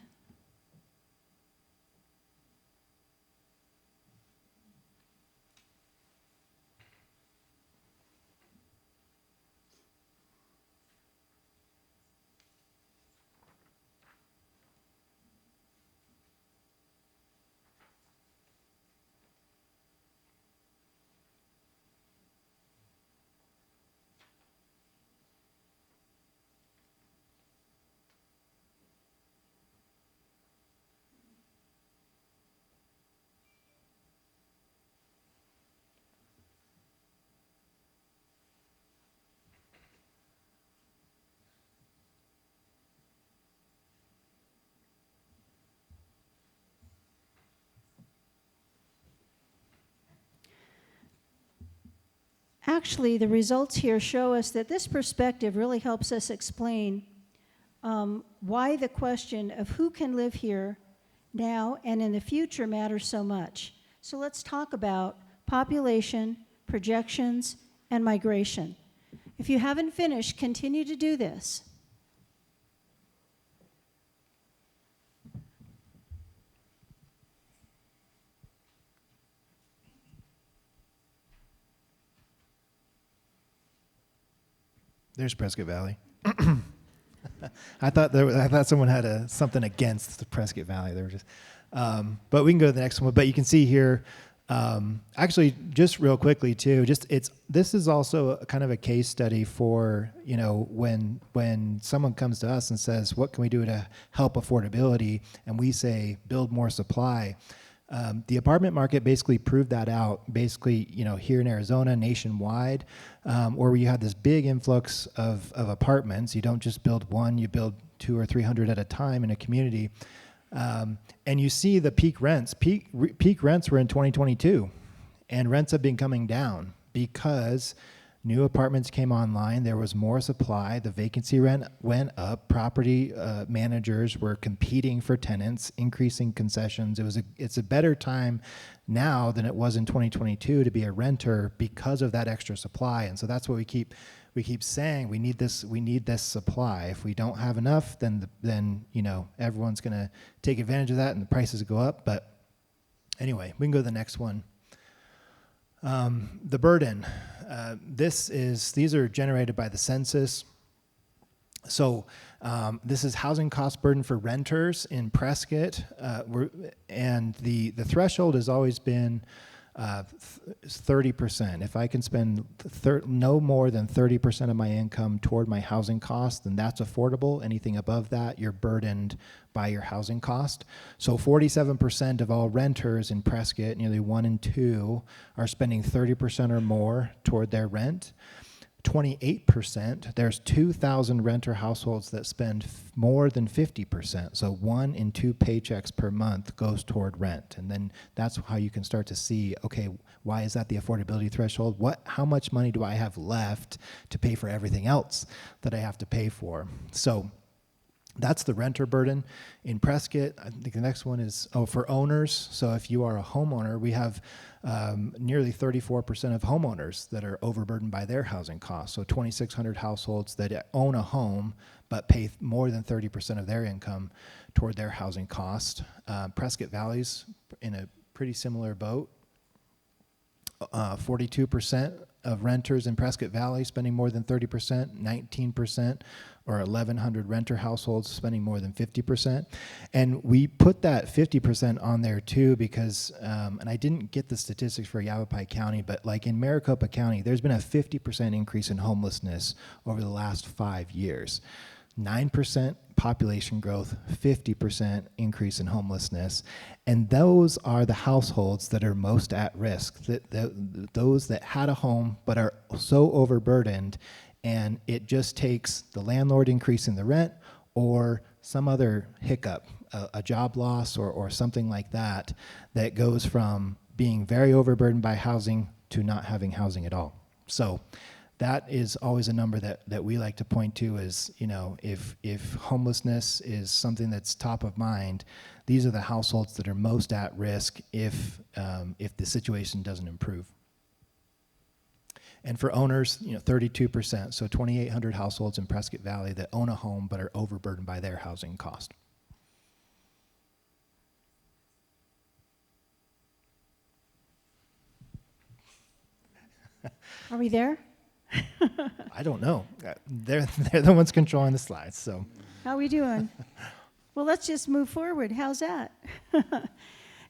Actually, the results here show us that this perspective really helps us explain why the question of who can live here now and in the future matters so much. So let's talk about population, projections, and migration. If you haven't finished, continue to do this. There's Prescott Valley. I thought someone had something against the Prescott Valley. They were just, but we can go to the next one. But you can see here, actually, just real quickly too. This is also a kind of a case study for, you know, when someone comes to us and says, "What can we do to help affordability?" and we say, "Build more supply." The apartment market basically proved that out, basically, you know, here in Arizona, nationwide, where you had this big influx of apartments. You don't just build one, you build 200 or 300 at a time in a community. And you see the peak rents. Peak rents were in 2022, and rents have been coming down because new apartments came online. There was more supply. The vacancy rent went up. Property managers were competing for tenants, increasing concessions. It's a better time now than it was in 2022 to be a renter because of that extra supply. And so that's what we keep saying. We need this supply. If we don't have enough, then you know, everyone's going to take advantage of that and the prices go up. But anyway, we can go to the next one. The burden. These are generated by the census. So this is housing cost burden for renters in Prescott, and the threshold has always been 30%. If I can spend no more than 30% of my income toward my housing cost, then that's affordable. Anything above that, you're burdened by your housing cost. So 47% of all renters in Prescott, nearly 1 in 2, are spending 30% or more toward their rent. 28%, there's 2,000 renter households that spend more than 50%. So 1 in 2 paychecks per month goes toward rent. And then that's how you can start to see, okay, why is that the affordability threshold? How much money do I have left to pay for everything else that I have to pay for? So that's the renter burden. In Prescott, I think the next one is, for owners. So if you are a homeowner, we have nearly 34% of homeowners that are overburdened by their housing costs. So 2,600 households that own a home but pay more than 30% of their income toward their housing cost. Prescott Valley's in a pretty similar boat. 42% of renters in Prescott Valley spending more than 30%, 19%, or 1,100 renter households spending more than 50%. And we put that 50% on there too because, and I didn't get the statistics for Yavapai County, but like in Maricopa County, there's been a 50% increase in homelessness over the last 5 years. 9% population growth, 50% increase in homelessness. And those are the households that are most at risk, those that had a home but are so overburdened, and it just takes the landlord increasing the rent or some other hiccup, a job loss or something like that, that goes from being very overburdened by housing to not having housing at all. So that is always a number that we like to point to as, you know, if homelessness is something that's top of mind, these are the households that are most at risk if the situation doesn't improve. And for owners, you know, 32%, so 2,800 households in Prescott Valley that own a home but are overburdened by their housing cost. Are we there? I don't know. They're the ones controlling the slides, so. How we doing? Well, let's just move forward. How's that?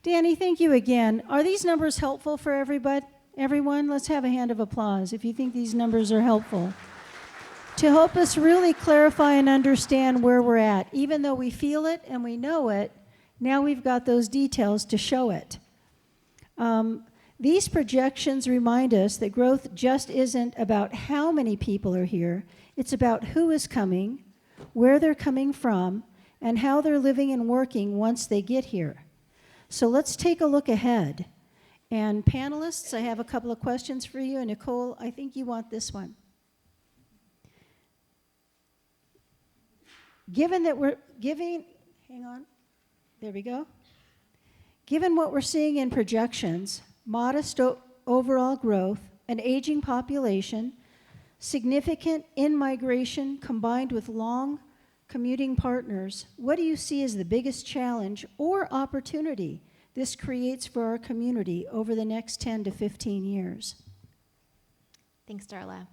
Danny, thank you again. Are these numbers helpful for everyone? Let's have a hand of applause if you think these numbers are helpful. To help us really clarify and understand where we're at. Even though we feel it and we know it, now we've got those details to show it. These projections remind us that growth just isn't about how many people are here. It's about who is coming, where they're coming from, and how they're living and working once they get here. So let's take a look ahead. And panelists, I have a couple of questions for you. And Nicole, I think you want this one. Given that we're giving, hang on, there we go. Given what we're seeing in projections, modest overall growth, an aging population, significant in-migration combined with long commuting partners, what do you see as the biggest challenge or opportunity this creates for our community over the next 10 to 15 years? Thanks, Darla.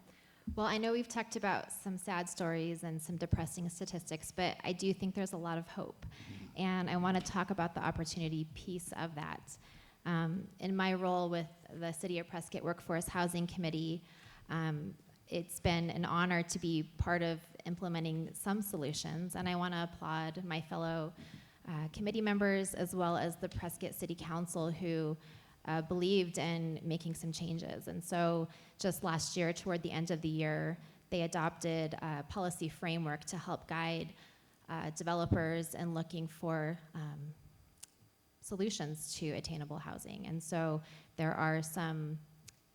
Well, I know we've talked about some sad stories and some depressing statistics, but I do think there's a lot of hope. And I want to talk about the opportunity piece of that. In my role with the City of Prescott Workforce Housing Committee, it's been an honor to be part of implementing some solutions, and I want to applaud my fellow committee members as well as the Prescott City Council who believed in making some changes. And so just last year, toward the end of the year, they adopted a policy framework to help guide developers in looking for solutions to attainable housing. And so there are some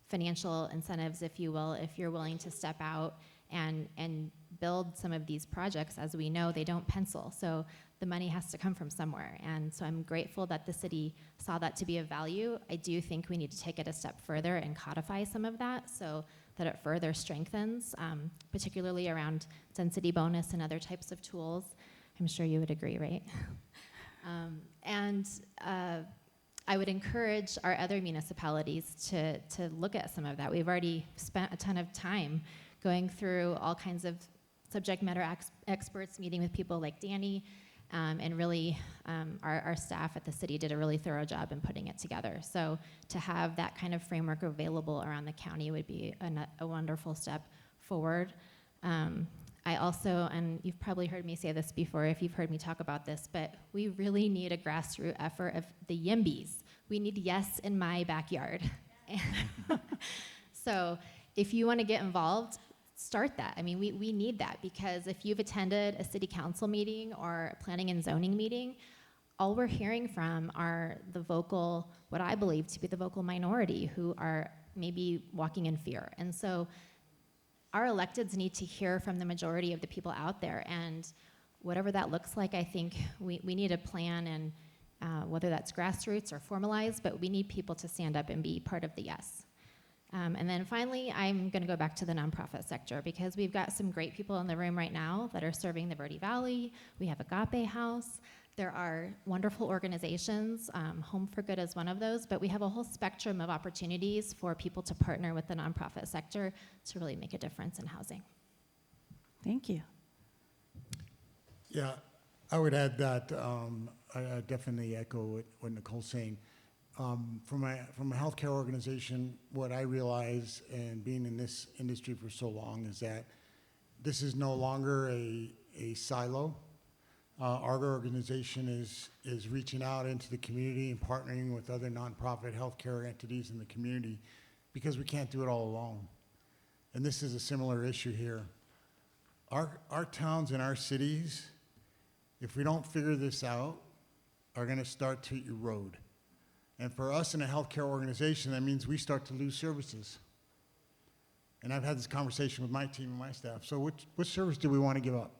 financial incentives, if you will, if you're willing to step out and build some of these projects. As we know, they don't pencil, so the money has to come from somewhere. And so I'm grateful that the city saw that to be of value. I do think we need to take it a step further and codify some of that so that it further strengthens, particularly around density bonus and other types of tools. I'm sure you would agree, right? I would encourage our other municipalities to look at some of that. We've already spent a ton of time going through all kinds of subject matter experts, meeting with people like Danny, and really our staff at the city did a really thorough job in putting it together. So to have that kind of framework available around the county would be a wonderful step forward. I also, and you've probably heard me say this before if you've heard me talk about this, but we really need a grassroots effort of the YIMBYs. We need yes in my backyard. So if you want to get involved, start that. I mean, we need that, because if you've attended a city council meeting or a planning and zoning meeting, all we're hearing from are the vocal, what I believe to be the vocal minority, who are maybe walking in fear. And so our electeds need to hear from the majority of the people out there, and whatever that looks like, I think we need a plan, and whether that's grassroots or formalized, but we need people to stand up and be part of the yes. And then finally, I'm going to go back to the nonprofit sector, because we've got some great people in the room right now that are serving the Verde Valley. We have Agape House. There are wonderful organizations. Home for Good is one of those, but we have a whole spectrum of opportunities for people to partner with the nonprofit sector to really make a difference in housing. Thank you. Yeah, I would add that I definitely echo what Nicole's saying. From a healthcare organization, what I realize, and being in this industry for so long, is that this is no longer a silo. Our organization is reaching out into the community and partnering with other nonprofit healthcare entities in the community, because we can't do it all alone. And this is a similar issue here. Our towns and our cities, if we don't figure this out, are going to start to erode. And for us in a healthcare organization, that means we start to lose services. And I've had this conversation with my team and my staff. So which service do we want to give up?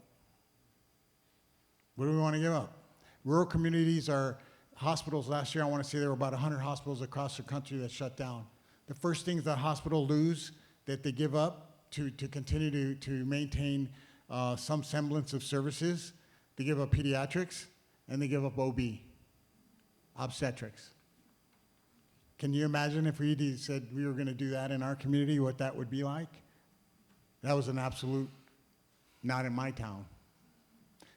What do we want to give up? Rural communities are hospitals. Last year, I want to say there were about 100 hospitals across the country that shut down. The first things that hospitals lose, that they give up to continue to maintain some semblance of services, they give up pediatrics, and they give up OB, obstetrics. Can you imagine if we said we were going to do that in our community, what that would be like? That was an absolute not in my town.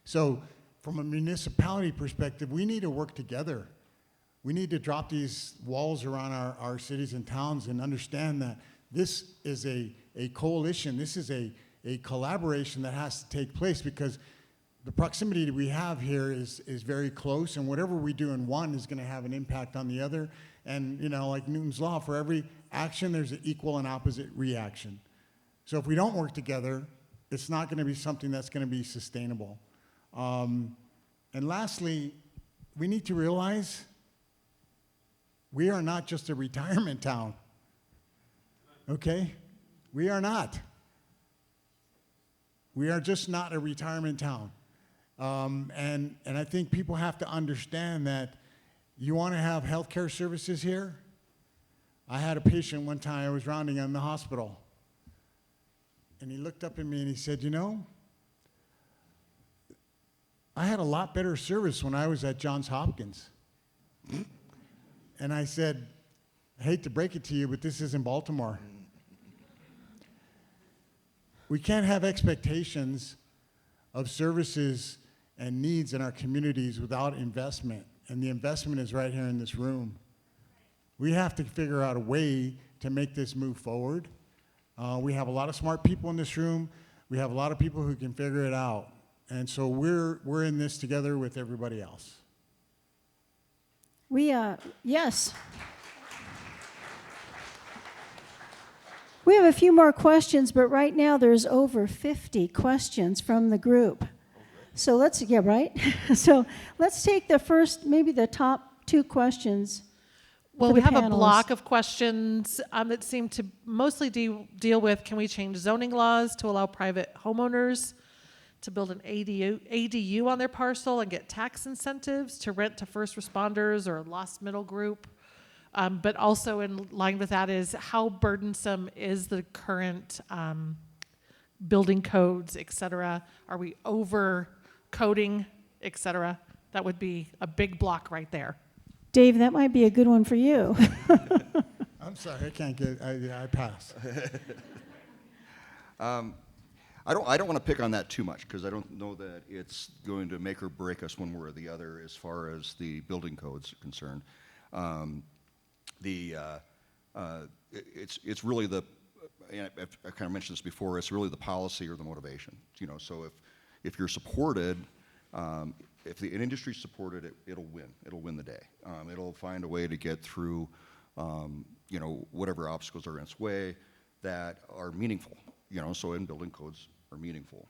So from a municipality perspective, we need to work together. We need to drop these walls around our cities and towns and understand that this is a coalition. This is a collaboration that has to take place, because the proximity that we have here is very close, and whatever we do in one is going to have an impact on the other. And, you know, like Newton's law, for every action, there's an equal and opposite reaction. So if we don't work together, it's not going to be something that's going to be sustainable. And lastly, we need to realize We are not just a retirement town. Okay? We are not. We are just not a retirement town. And I think people have to understand that you want to have healthcare services here. I had a patient one time, I was rounding in the hospital, and he looked up at me and he said, you know, I had a lot better service when I was at Johns Hopkins. And I said, I hate to break it to you, but this isn't Baltimore. We can't have expectations of services and needs in our communities without investment. And the investment is right here in this room. We have to figure out a way to make this move forward. We have a lot of smart people in this room. We have a lot of people who can figure it out. And so we're in this together with everybody else. Yes. We have a few more questions, but right now there's over 50 questions from the group. So let's So let's take the first, maybe the top 2 questions. Well, for we the have a panelists. block of questions that seem to mostly deal with, can we change zoning laws to allow private homeowners to build an ADU on their parcel and get tax incentives to rent to first responders or lost middle group? But also in line with that is, how burdensome is the current building codes, et cetera? Are we over coding, et cetera? That would be a big block right there. Dave, that might be a good one for you. I'm sorry, I can't get, I pass. I don't want to pick on that too much, because I don't know that it's going to make or break us one way or the other as far as the building codes are concerned. It's really the, and I kind of mentioned this before, it's really the policy or the motivation. You know, so if you're supported, if the industry's supported, it'll win. It'll win the day. It'll find a way to get through, you know, whatever obstacles are in its way that are meaningful. You know, so in building codes are meaningful.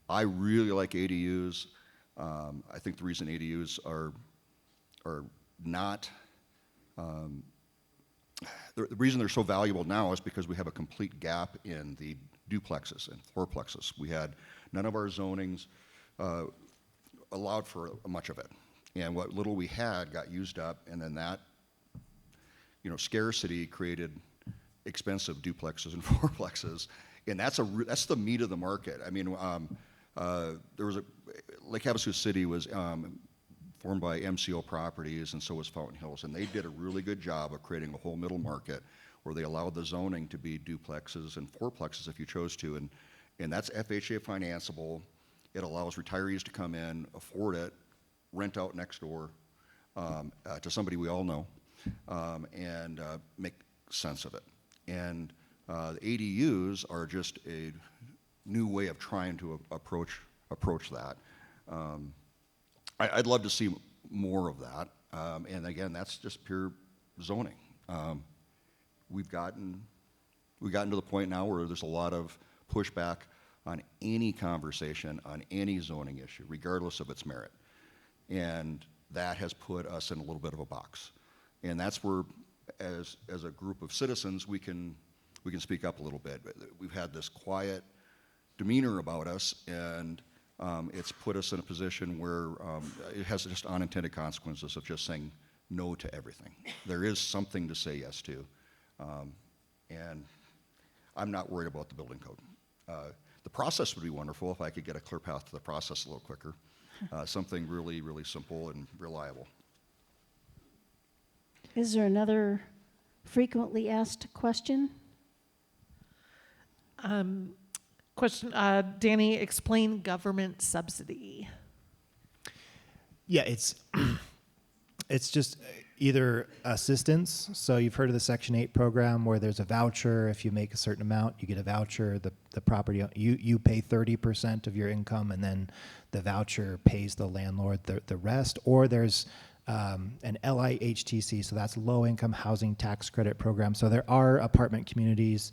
I really like ADUs. I think the reason ADUs are not, the reason they're so valuable now is because we have a complete gap in the duplexes and fourplexes. We had none of our zonings allowed for much of it. And what little we had got used up, and then that, you know, scarcity created expensive duplexes and fourplexes, and that's the meat of the market. I mean, there was Lake Havasu City was formed by MCO Properties, and so was Fountain Hills, and they did a really good job of creating a whole middle market where they allowed the zoning to be duplexes and fourplexes if you chose to, and that's FHA financeable. It allows retirees to come in, afford it, rent out next door to somebody we all know, and make sense of it. And the ADUs are just a new way of trying to approach that. I'd love to see more of that. And again, that's just pure zoning. We've gotten to the point now where there's a lot of pushback on any conversation on any zoning issue, regardless of its merit. And that has put us in a little bit of a box. And that's where, as a group of citizens, we can speak up a little bit. We've had this quiet demeanor about us, and it's put us in a position where it has just unintended consequences of just saying no to everything. There is something to say yes to, and I'm not worried about the building code. The process would be wonderful if I could get a clear path to the process a little quicker. Something really, really simple and reliable. Is there another frequently asked question? Question, Danny, explain government subsidy. Yeah, it's just either assistance. So you've heard of the Section 8 program where there's a voucher. If you make a certain amount, you get a voucher. The property, you pay 30% of your income, and then the voucher pays the landlord the rest. Or there's an LIHTC, so that's low income housing tax credit program. So there are apartment communities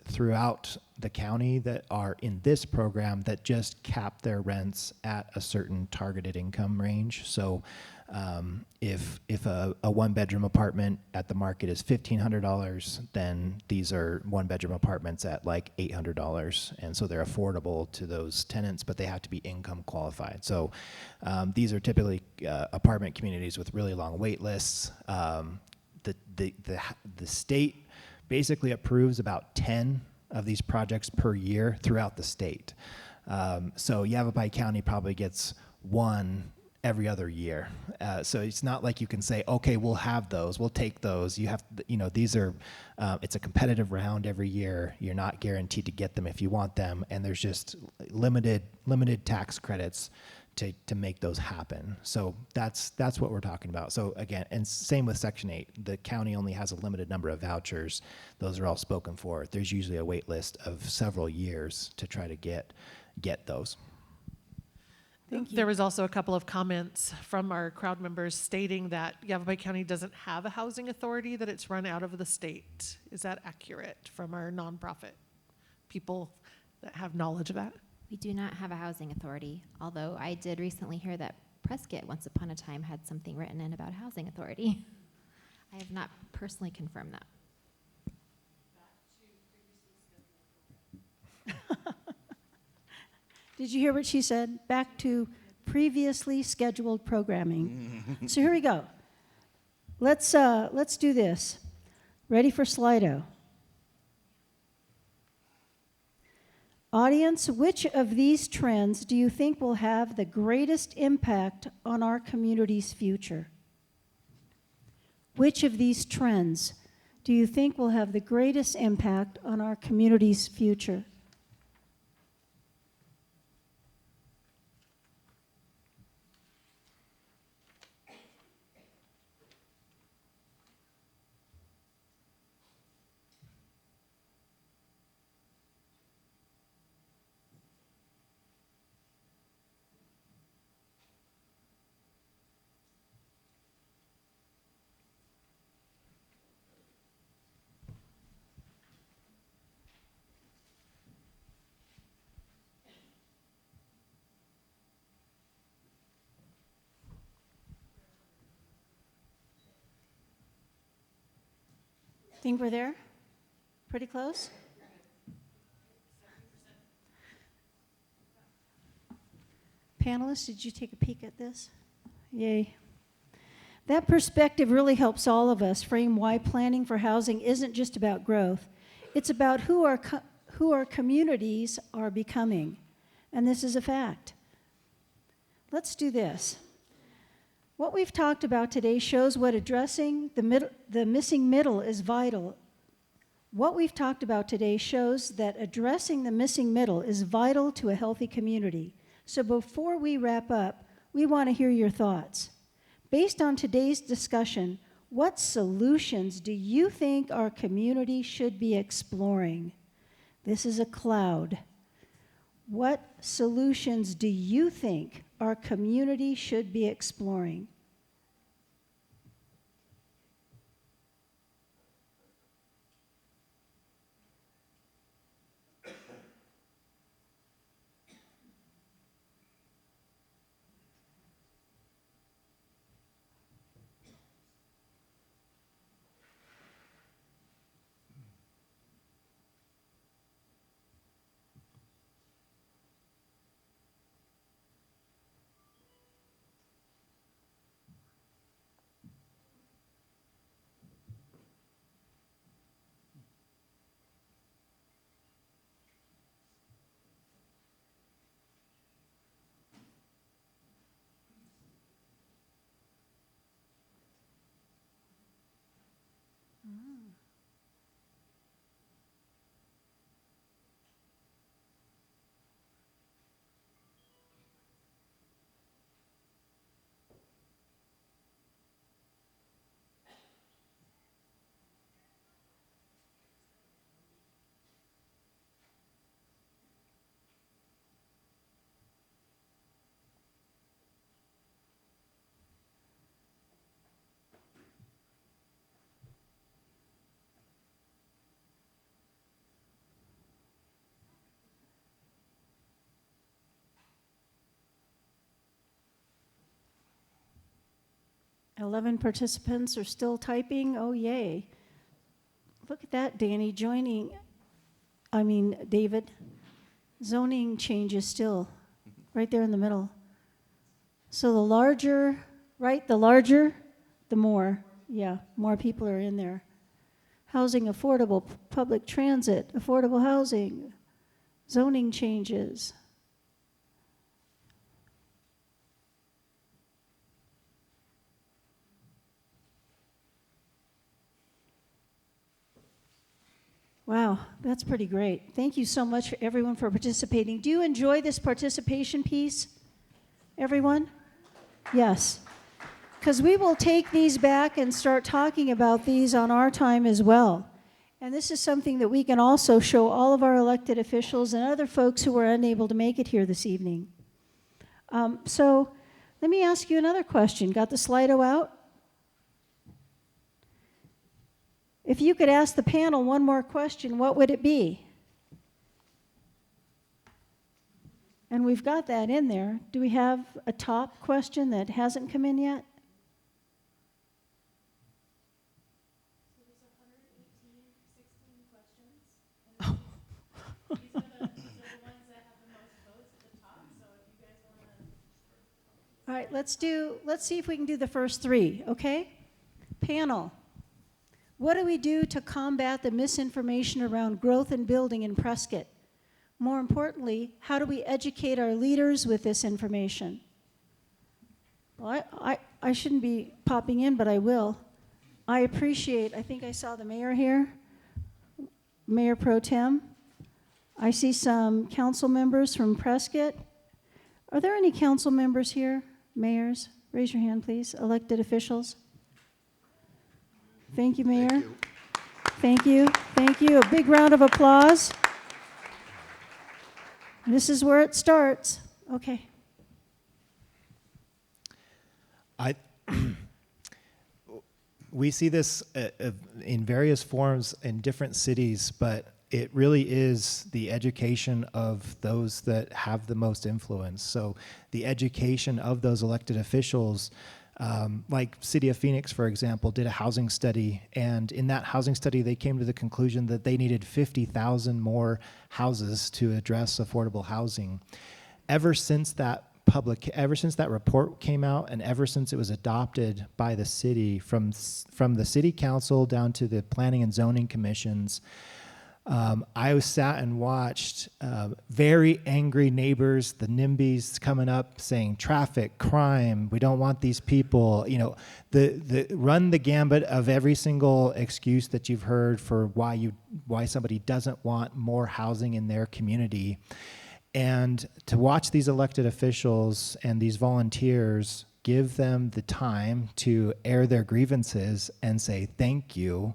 throughout the county that are in this program that just cap their rents at a certain targeted income range. So if a one-bedroom apartment at the market is $1,500, then these are one-bedroom apartments at like $800, and so they're affordable to those tenants, but they have to be income qualified. So these are typically apartment communities with really long wait lists. The state basically approves about 10 of these projects per year throughout the state. So Yavapai County probably gets one every other year. So it's not like you can say, okay, we'll have those, we'll take those. You have, these are, it's a competitive round every year. You're not guaranteed to get them if you want them, and there's just limited tax credits to make those happen. So that's what we're talking about. So again, and same with Section 8. The county only has a limited number of vouchers. Those are all spoken for. There's usually a wait list of several years to try to get those. Thank you. There was also a couple of comments from our crowd members stating that Yavapai County doesn't have a housing authority, that it's run out of the state. Is that accurate from our nonprofit people that have knowledge of that? We do not have a housing authority, although I did recently hear that Prescott once upon a time had something written in about a housing authority. I have not personally confirmed that. Did you hear what she said? Back to previously scheduled programming. So here we go. Let's do this. Ready for Slido? Audience, which of these trends do you think will have the greatest impact on our community's future? Which of these trends do you think will have the greatest impact on our community's future? Think we're there? Pretty close? Panelists, did you take a peek at this? Yay. That perspective really helps all of us frame why planning for housing isn't just about growth. It's about who our communities are becoming. And this is a fact. Let's do this. What we've talked about today shows what addressing the missing middle is vital. What we've talked about today shows that addressing the missing middle is vital to a healthy community. So before we wrap up, we want to hear your thoughts. Based on today's discussion, what solutions do you think our community should be exploring? This is a cloud. What solutions do you think our community should be exploring? 11 participants are still typing. Oh, yay. Look at that, Danny, David. Zoning changes still, right there in the middle. So the larger, the more. Yeah, more people are in there. Housing affordable, public transit, affordable housing, zoning changes. Wow, that's pretty great. Thank you so much for everyone for participating. Do you enjoy this participation piece, everyone? Yes. Because we will take these back and start talking about these on our time as well. And this is something that we can also show all of our elected officials and other folks who were unable to make it here this evening. So let me ask you another question. Got the Slido out? If you could ask the panel one more question, what would it be? And we've got that in there. Do we have a top question that hasn't come in yet? All right, let's see if we can do the first three, okay? Panel, what do we do to combat the misinformation around growth and building in Prescott? More importantly, how do we educate our leaders with this information? Well, I shouldn't be popping in, but I will. I think I saw the mayor here, Mayor Pro Tem. I see some council members from Prescott. Are there any council members here? Mayors? Raise your hand, please. Elected officials. Thank you, Mayor. Thank you. Thank you. A big round of applause. This is where it starts. Okay. We see this in various forms in different cities, but it really is the education of those that have the most influence. So the education of those elected officials, like City of Phoenix, for example, did a housing study, and in that housing study, they came to the conclusion that they needed 50,000 more houses to address affordable housing. Ever since that report came out, and ever since it was adopted by the city, from the city council down to the planning and zoning commissions, I sat and watched very angry neighbors, the NIMBYs coming up saying traffic, crime, we don't want these people, run the gambit of every single excuse that you've heard for why somebody doesn't want more housing in their community. And to watch these elected officials and these volunteers give them the time to air their grievances and say, thank you,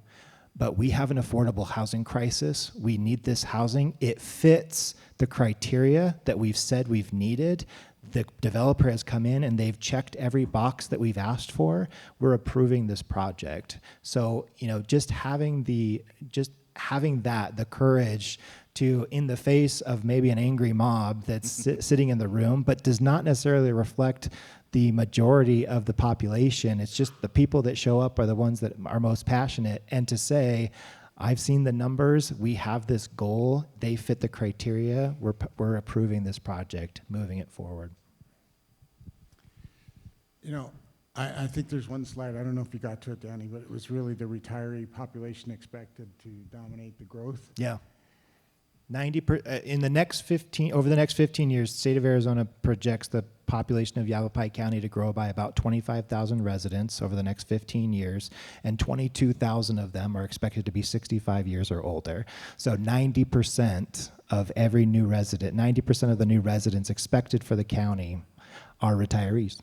but we have an affordable housing crisis. We need this housing. It fits the criteria that we've said we've needed. The developer has come in and they've checked every box that we've asked for. We're approving this project. So, just having the courage to, in the face of maybe an angry mob that's sitting in the room, but does not necessarily reflect the majority of the population. It's just the people that show up are the ones that are most passionate. And to say, I've seen the numbers, we have this goal, they fit the criteria, we're approving this project, moving it forward. I think there's one slide, I don't know if you got to it, Danny, but it was really the retiree population expected to dominate the growth. Yeah. Over the next 15 years, the state of Arizona projects the population of Yavapai County to grow by about 25,000 residents over the next 15 years, and 22,000 of them are expected to be 65 years or older. So 90% of every new resident, 90% of the new residents expected for the county are retirees.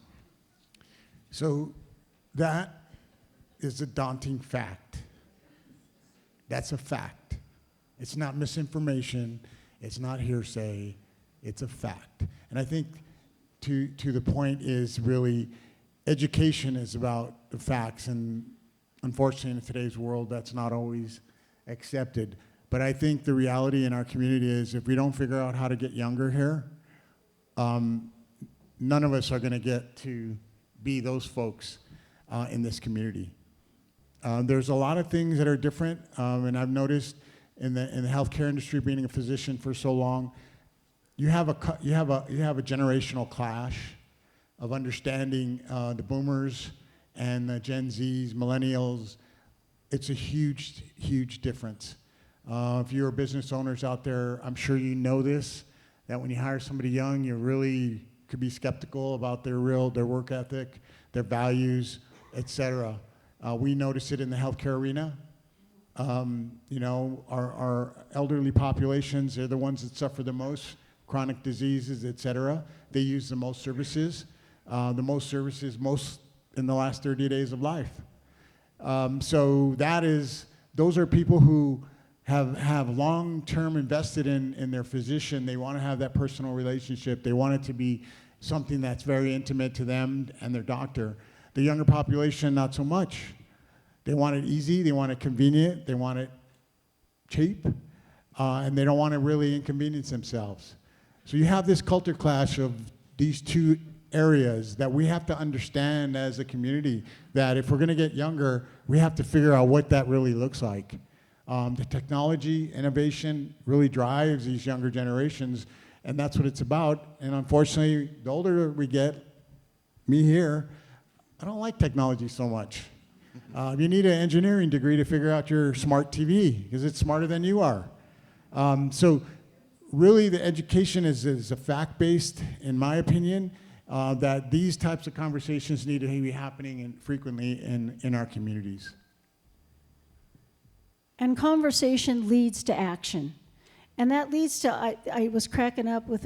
So that is a daunting fact. That's a fact. It's not misinformation, it's not hearsay, it's a fact. And I think to the point is really education is about the facts, and unfortunately in today's world that's not always accepted. But I think the reality in our community is if we don't figure out how to get younger here, none of us are gonna get to be those folks. in this community. There's a lot of things that are different, and I've noticed in the healthcare industry, being a physician for so long, you have a generational clash of understanding the boomers and the Gen Zs, millennials. It's a huge, huge difference. If you're business owners out there, I'm sure you know this, that when you hire somebody young, you really could be skeptical about their work ethic, their values, etc. We notice it in the healthcare arena. You know, our elderly populations are the ones that suffer the most, chronic diseases, etc. They use the most services most in the last 30 days of life. So those are people who have long-term invested in their physician. They want to have that personal relationship. They want it to be something that's very intimate to them and their doctor. The younger population, not so much. They want it easy, they want it convenient, they want it cheap, and they don't want to really inconvenience themselves. So you have this culture clash of these two areas that we have to understand as a community, that if we're going to get younger, we have to figure out what that really looks like. The technology innovation really drives these younger generations, and that's what it's about. And unfortunately, the older we get, me here, I don't like technology so much. You need an engineering degree to figure out your smart TV, because it's smarter than you are. So really the education is a fact-based, in my opinion, that these types of conversations need to be happening frequently in our communities. And conversation leads to action. And that leads to, I was cracking up with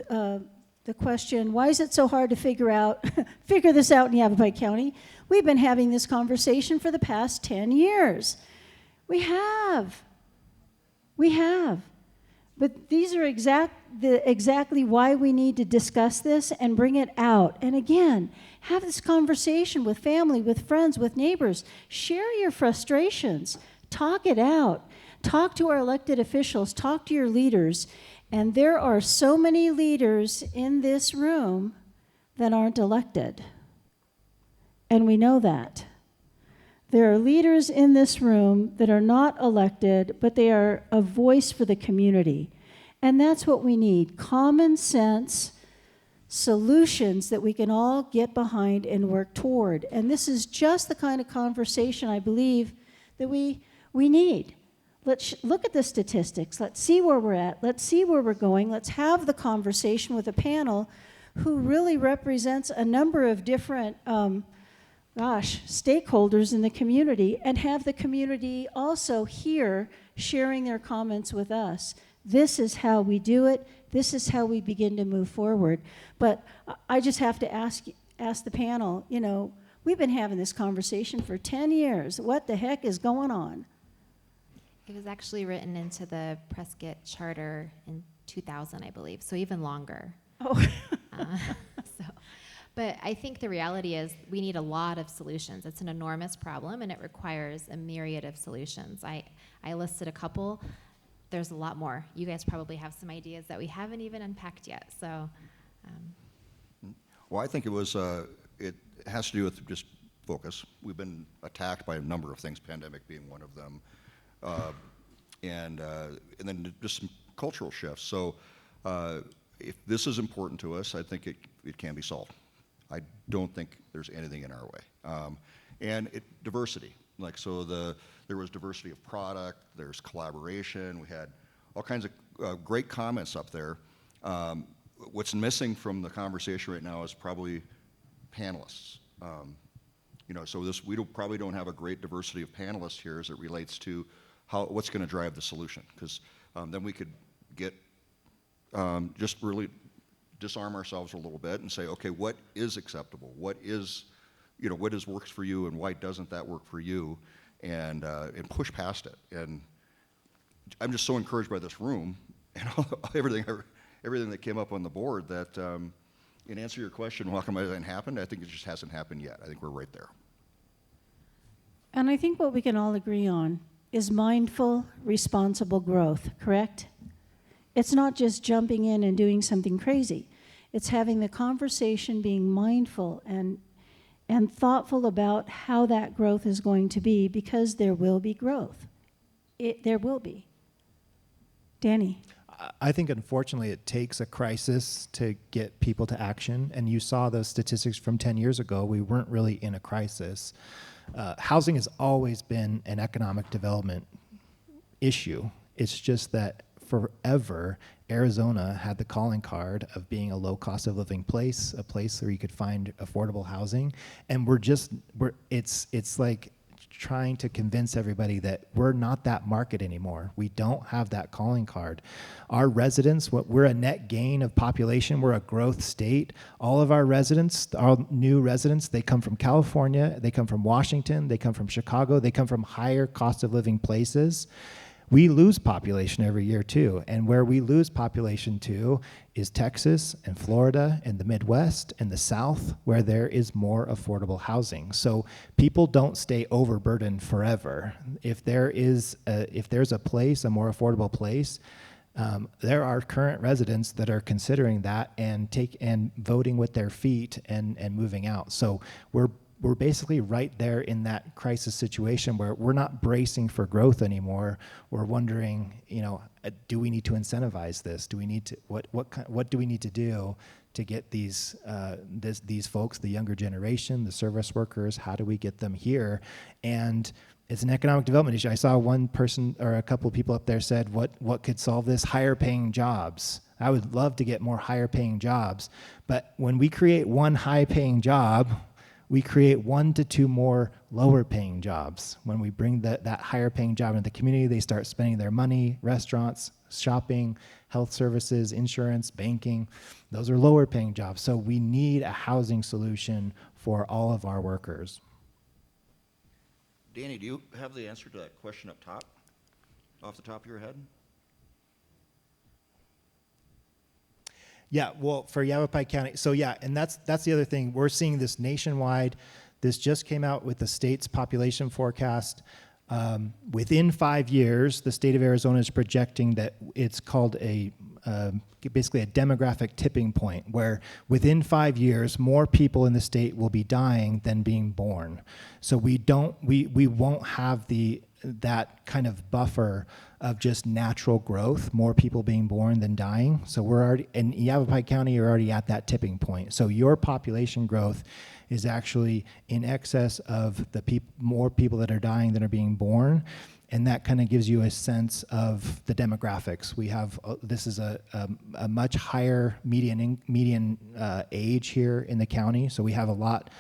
the question, why is it so hard to figure this out in Yavapai County? We've been having this conversation for the past 10 years. We have. But these are exactly why we need to discuss this and bring it out. And again, have this conversation with family, with friends, with neighbors. Share your frustrations. Talk it out. Talk to our elected officials. Talk to your leaders. And there are so many leaders in this room that aren't elected. And we know that. There are leaders in this room that are not elected, but they are a voice for the community. And that's what we need. Common sense solutions that we can all get behind and work toward. And this is just the kind of conversation I believe that we need. Let's look at the statistics. Let's see where we're at. Let's see where we're going. Let's have the conversation with a panel who really represents a number of different stakeholders in the community, and have the community also here sharing their comments with us. This is how we do it. This is how we begin to move forward. But I just have to ask the panel, you know, we've been having this conversation for 10 years. What the heck is going on? It was actually written into the Prescott Charter in 2000, I believe, so even longer. Oh. But I think the reality is we need a lot of solutions. It's an enormous problem, and it requires a myriad of solutions. I listed a couple. There's a lot more. You guys probably have some ideas that we haven't even unpacked yet. So, Well, I think it has to do with just focus. We've been attacked by a number of things, pandemic being one of them, and then just some cultural shifts. So, if this is important to us, I think it can be solved. I don't think there's anything in our way. And diversity, there was diversity of product, there's collaboration, we had all kinds of great comments up there. What's missing from the conversation right now is probably panelists. So we probably don't have a great diversity of panelists here as it relates to what's going to drive the solution, because then we could get just really disarm ourselves a little bit and say, okay, what is acceptable? What works for you, and why doesn't that work for you? And push past it. And I'm just so encouraged by this room and everything that came up on the board that, in answer to your question, how come it hasn't happened? I think it just hasn't happened yet. I think we're right there. And I think what we can all agree on is mindful, responsible growth, correct? It's not just jumping in and doing something crazy. It's having the conversation, being mindful, and and thoughtful about how that growth is going to be, because there will be growth. There will be. Danny? I think, unfortunately, it takes a crisis to get people to action. And you saw those statistics from 10 years ago. We weren't really in a crisis. Housing has always been an economic development issue. It's just that forever, Arizona had the calling card of being a low cost of living place, a place where you could find affordable housing. And it's like trying to convince everybody that we're not that market anymore. We don't have that calling card. Our residents, we're a net gain of population. We're a growth state. All of our residents, our new residents, they come from California, they come from Washington, they come from Chicago, they come from higher cost of living places. We lose population every year too, and where we lose population to is Texas and Florida and the Midwest and the South, where there is more affordable housing. So people don't stay overburdened forever. If there's a place, a more affordable place, there are current residents that are considering that and voting with their feet and moving out. So we're basically right there in that crisis situation where we're not bracing for growth anymore. We're wondering, do we need to incentivize this? Do we need to what do we need to do to get these folks, the younger generation, the service workers? How do we get them here? And it's an economic development issue. I saw one person or a couple of people up there said, what could solve this? Higher paying jobs. I would love to get more higher paying jobs, but when we create one high paying job, we create 1 to 2 more lower paying jobs. When we bring that higher paying job into the community, they start spending their money, restaurants, shopping, health services, insurance, banking. Those are lower paying jobs. So we need a housing solution for all of our workers. Danny, do you have the answer to that question up top, off the top of your head? Yeah, well, for Yavapai County, so yeah, and that's the other thing. We're seeing this nationwide. This just came out with the state's population forecast. Within 5 years, the state of Arizona is projecting that it's called basically a demographic tipping point, where within 5 years, more people in the state will be dying than being born. So we won't have that kind of buffer of just natural growth, more people being born than dying. So we're already, in Yavapai County, you're already at that tipping point. So your population growth is actually in excess of more people that are dying than are being born. And that kind of gives you a sense of the demographics. We have, this is a much higher median age here in the county. So we have a lot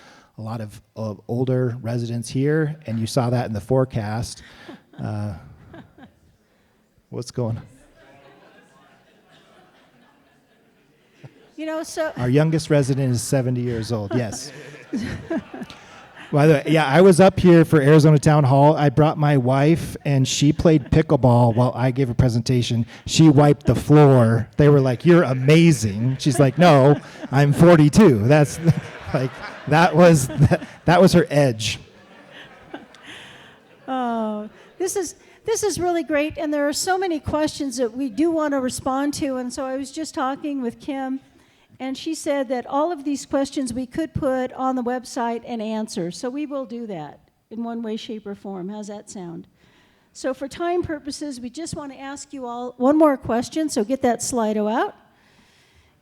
of older residents here, and you saw that in the forecast. What's going on? Our youngest resident is 70 years old, yes. By the way, yeah, I was up here for Arizona Town Hall. I brought my wife, and she played pickleball while I gave a presentation. She wiped the floor. They were like, "You're amazing." She's like, "No, I'm 42." That's like, that was her edge. Oh, this is really great, and there are so many questions that we do want to respond to. And so I was just talking with Kim, and she said that all of these questions we could put on the website and answer. So we will do that in one way, shape, or form. How's that sound? So for time purposes, we just want to ask you all one more question. So get that Slido out.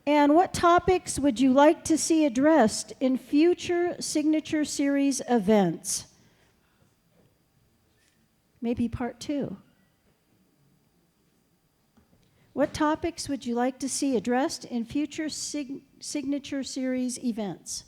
And what topics would you like to see addressed in future Signature Series events? Maybe part 2. What topics would you like to see addressed in future Signature Series events?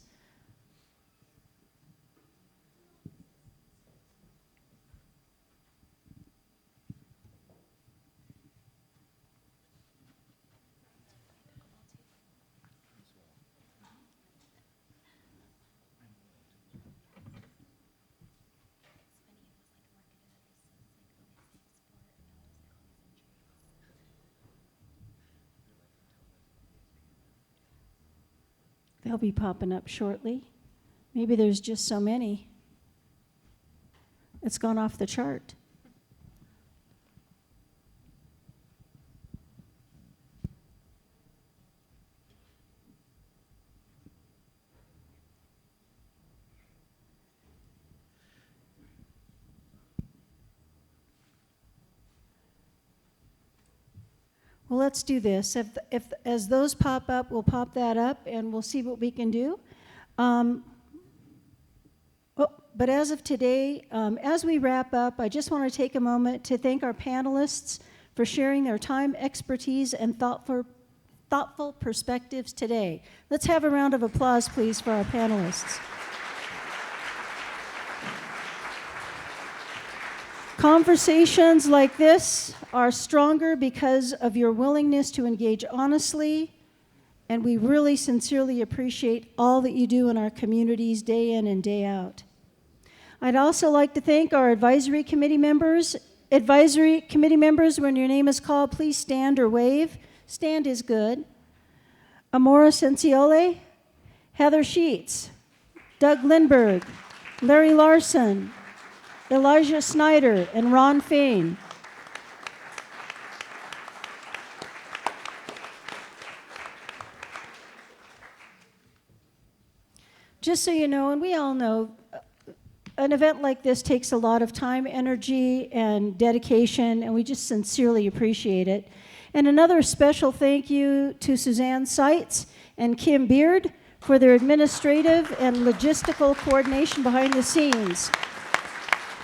They'll be popping up shortly. Maybe there's just so many. It's gone off the chart. Well, let's do this. If as those pop up, we'll pop that up and we'll see what we can do. But as of today, as we wrap up, I just want to take a moment to thank our panelists for sharing their time, expertise, and thoughtful perspectives today. Let's have a round of applause, please, for our panelists. Conversations like this are stronger because of your willingness to engage honestly, and we really sincerely appreciate all that you do in our communities day in and day out. I'd also like to thank our advisory committee members. Advisory committee members, when your name is called, please stand or wave. Stand is good. Amora Senciole, Heather Sheets, Doug Lindberg, Larry Larson, Elijah Snyder, and Ron Fain. Just so you know, and we all know, an event like this takes a lot of time, energy, and dedication, and we just sincerely appreciate it. And another special thank you to Suzanne Seitz and Kim Beard for their administrative and logistical coordination behind the scenes.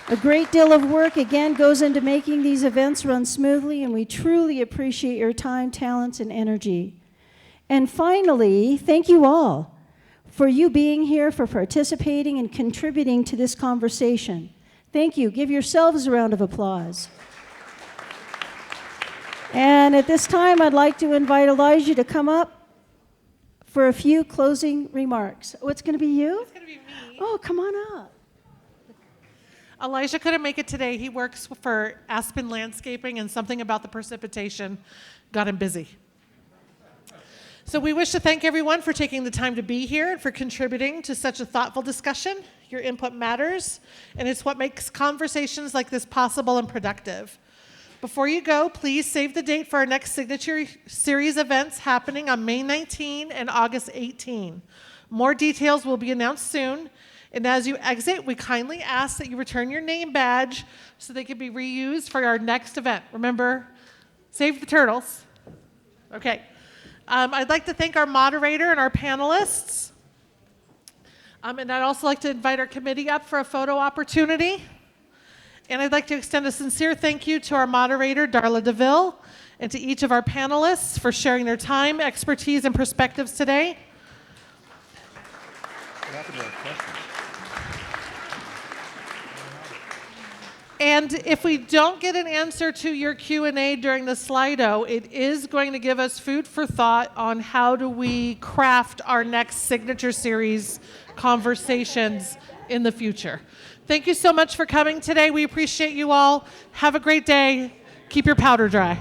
A great deal of work, again, goes into making these events run smoothly, and we truly appreciate your time, talents, and energy. And finally, thank you all for you being here, for participating and contributing to this conversation. Thank you. Give yourselves a round of applause. And at this time, I'd like to invite Elijah to come up for a few closing remarks. Oh, it's going to be you? It's going to be me. Oh, come on up. Elijah couldn't make it today. He works for Aspen Landscaping, and something about the precipitation got him busy. So we wish to thank everyone for taking the time to be here and for contributing to such a thoughtful discussion. Your input matters, and it's what makes conversations like this possible and productive. Before you go, please save the date for our next Signature Series events happening on May 19 and August 18. More details will be announced soon. And as you exit, we kindly ask that you return your name badge so they can be reused for our next event. Remember, save the turtles. Okay. I'd like to thank our moderator and our panelists. And I'd also like to invite our committee up for a photo opportunity. And I'd like to extend a sincere thank you to our moderator, Darla DeVille, and to each of our panelists for sharing their time, expertise, and perspectives today. What happened to our questions? And if we don't get an answer to your Q&A during the Slido, it is going to give us food for thought on how do we craft our next Signature Series conversations in the future. Thank you so much for coming today. We appreciate you all. Have a great day. Keep your powder dry.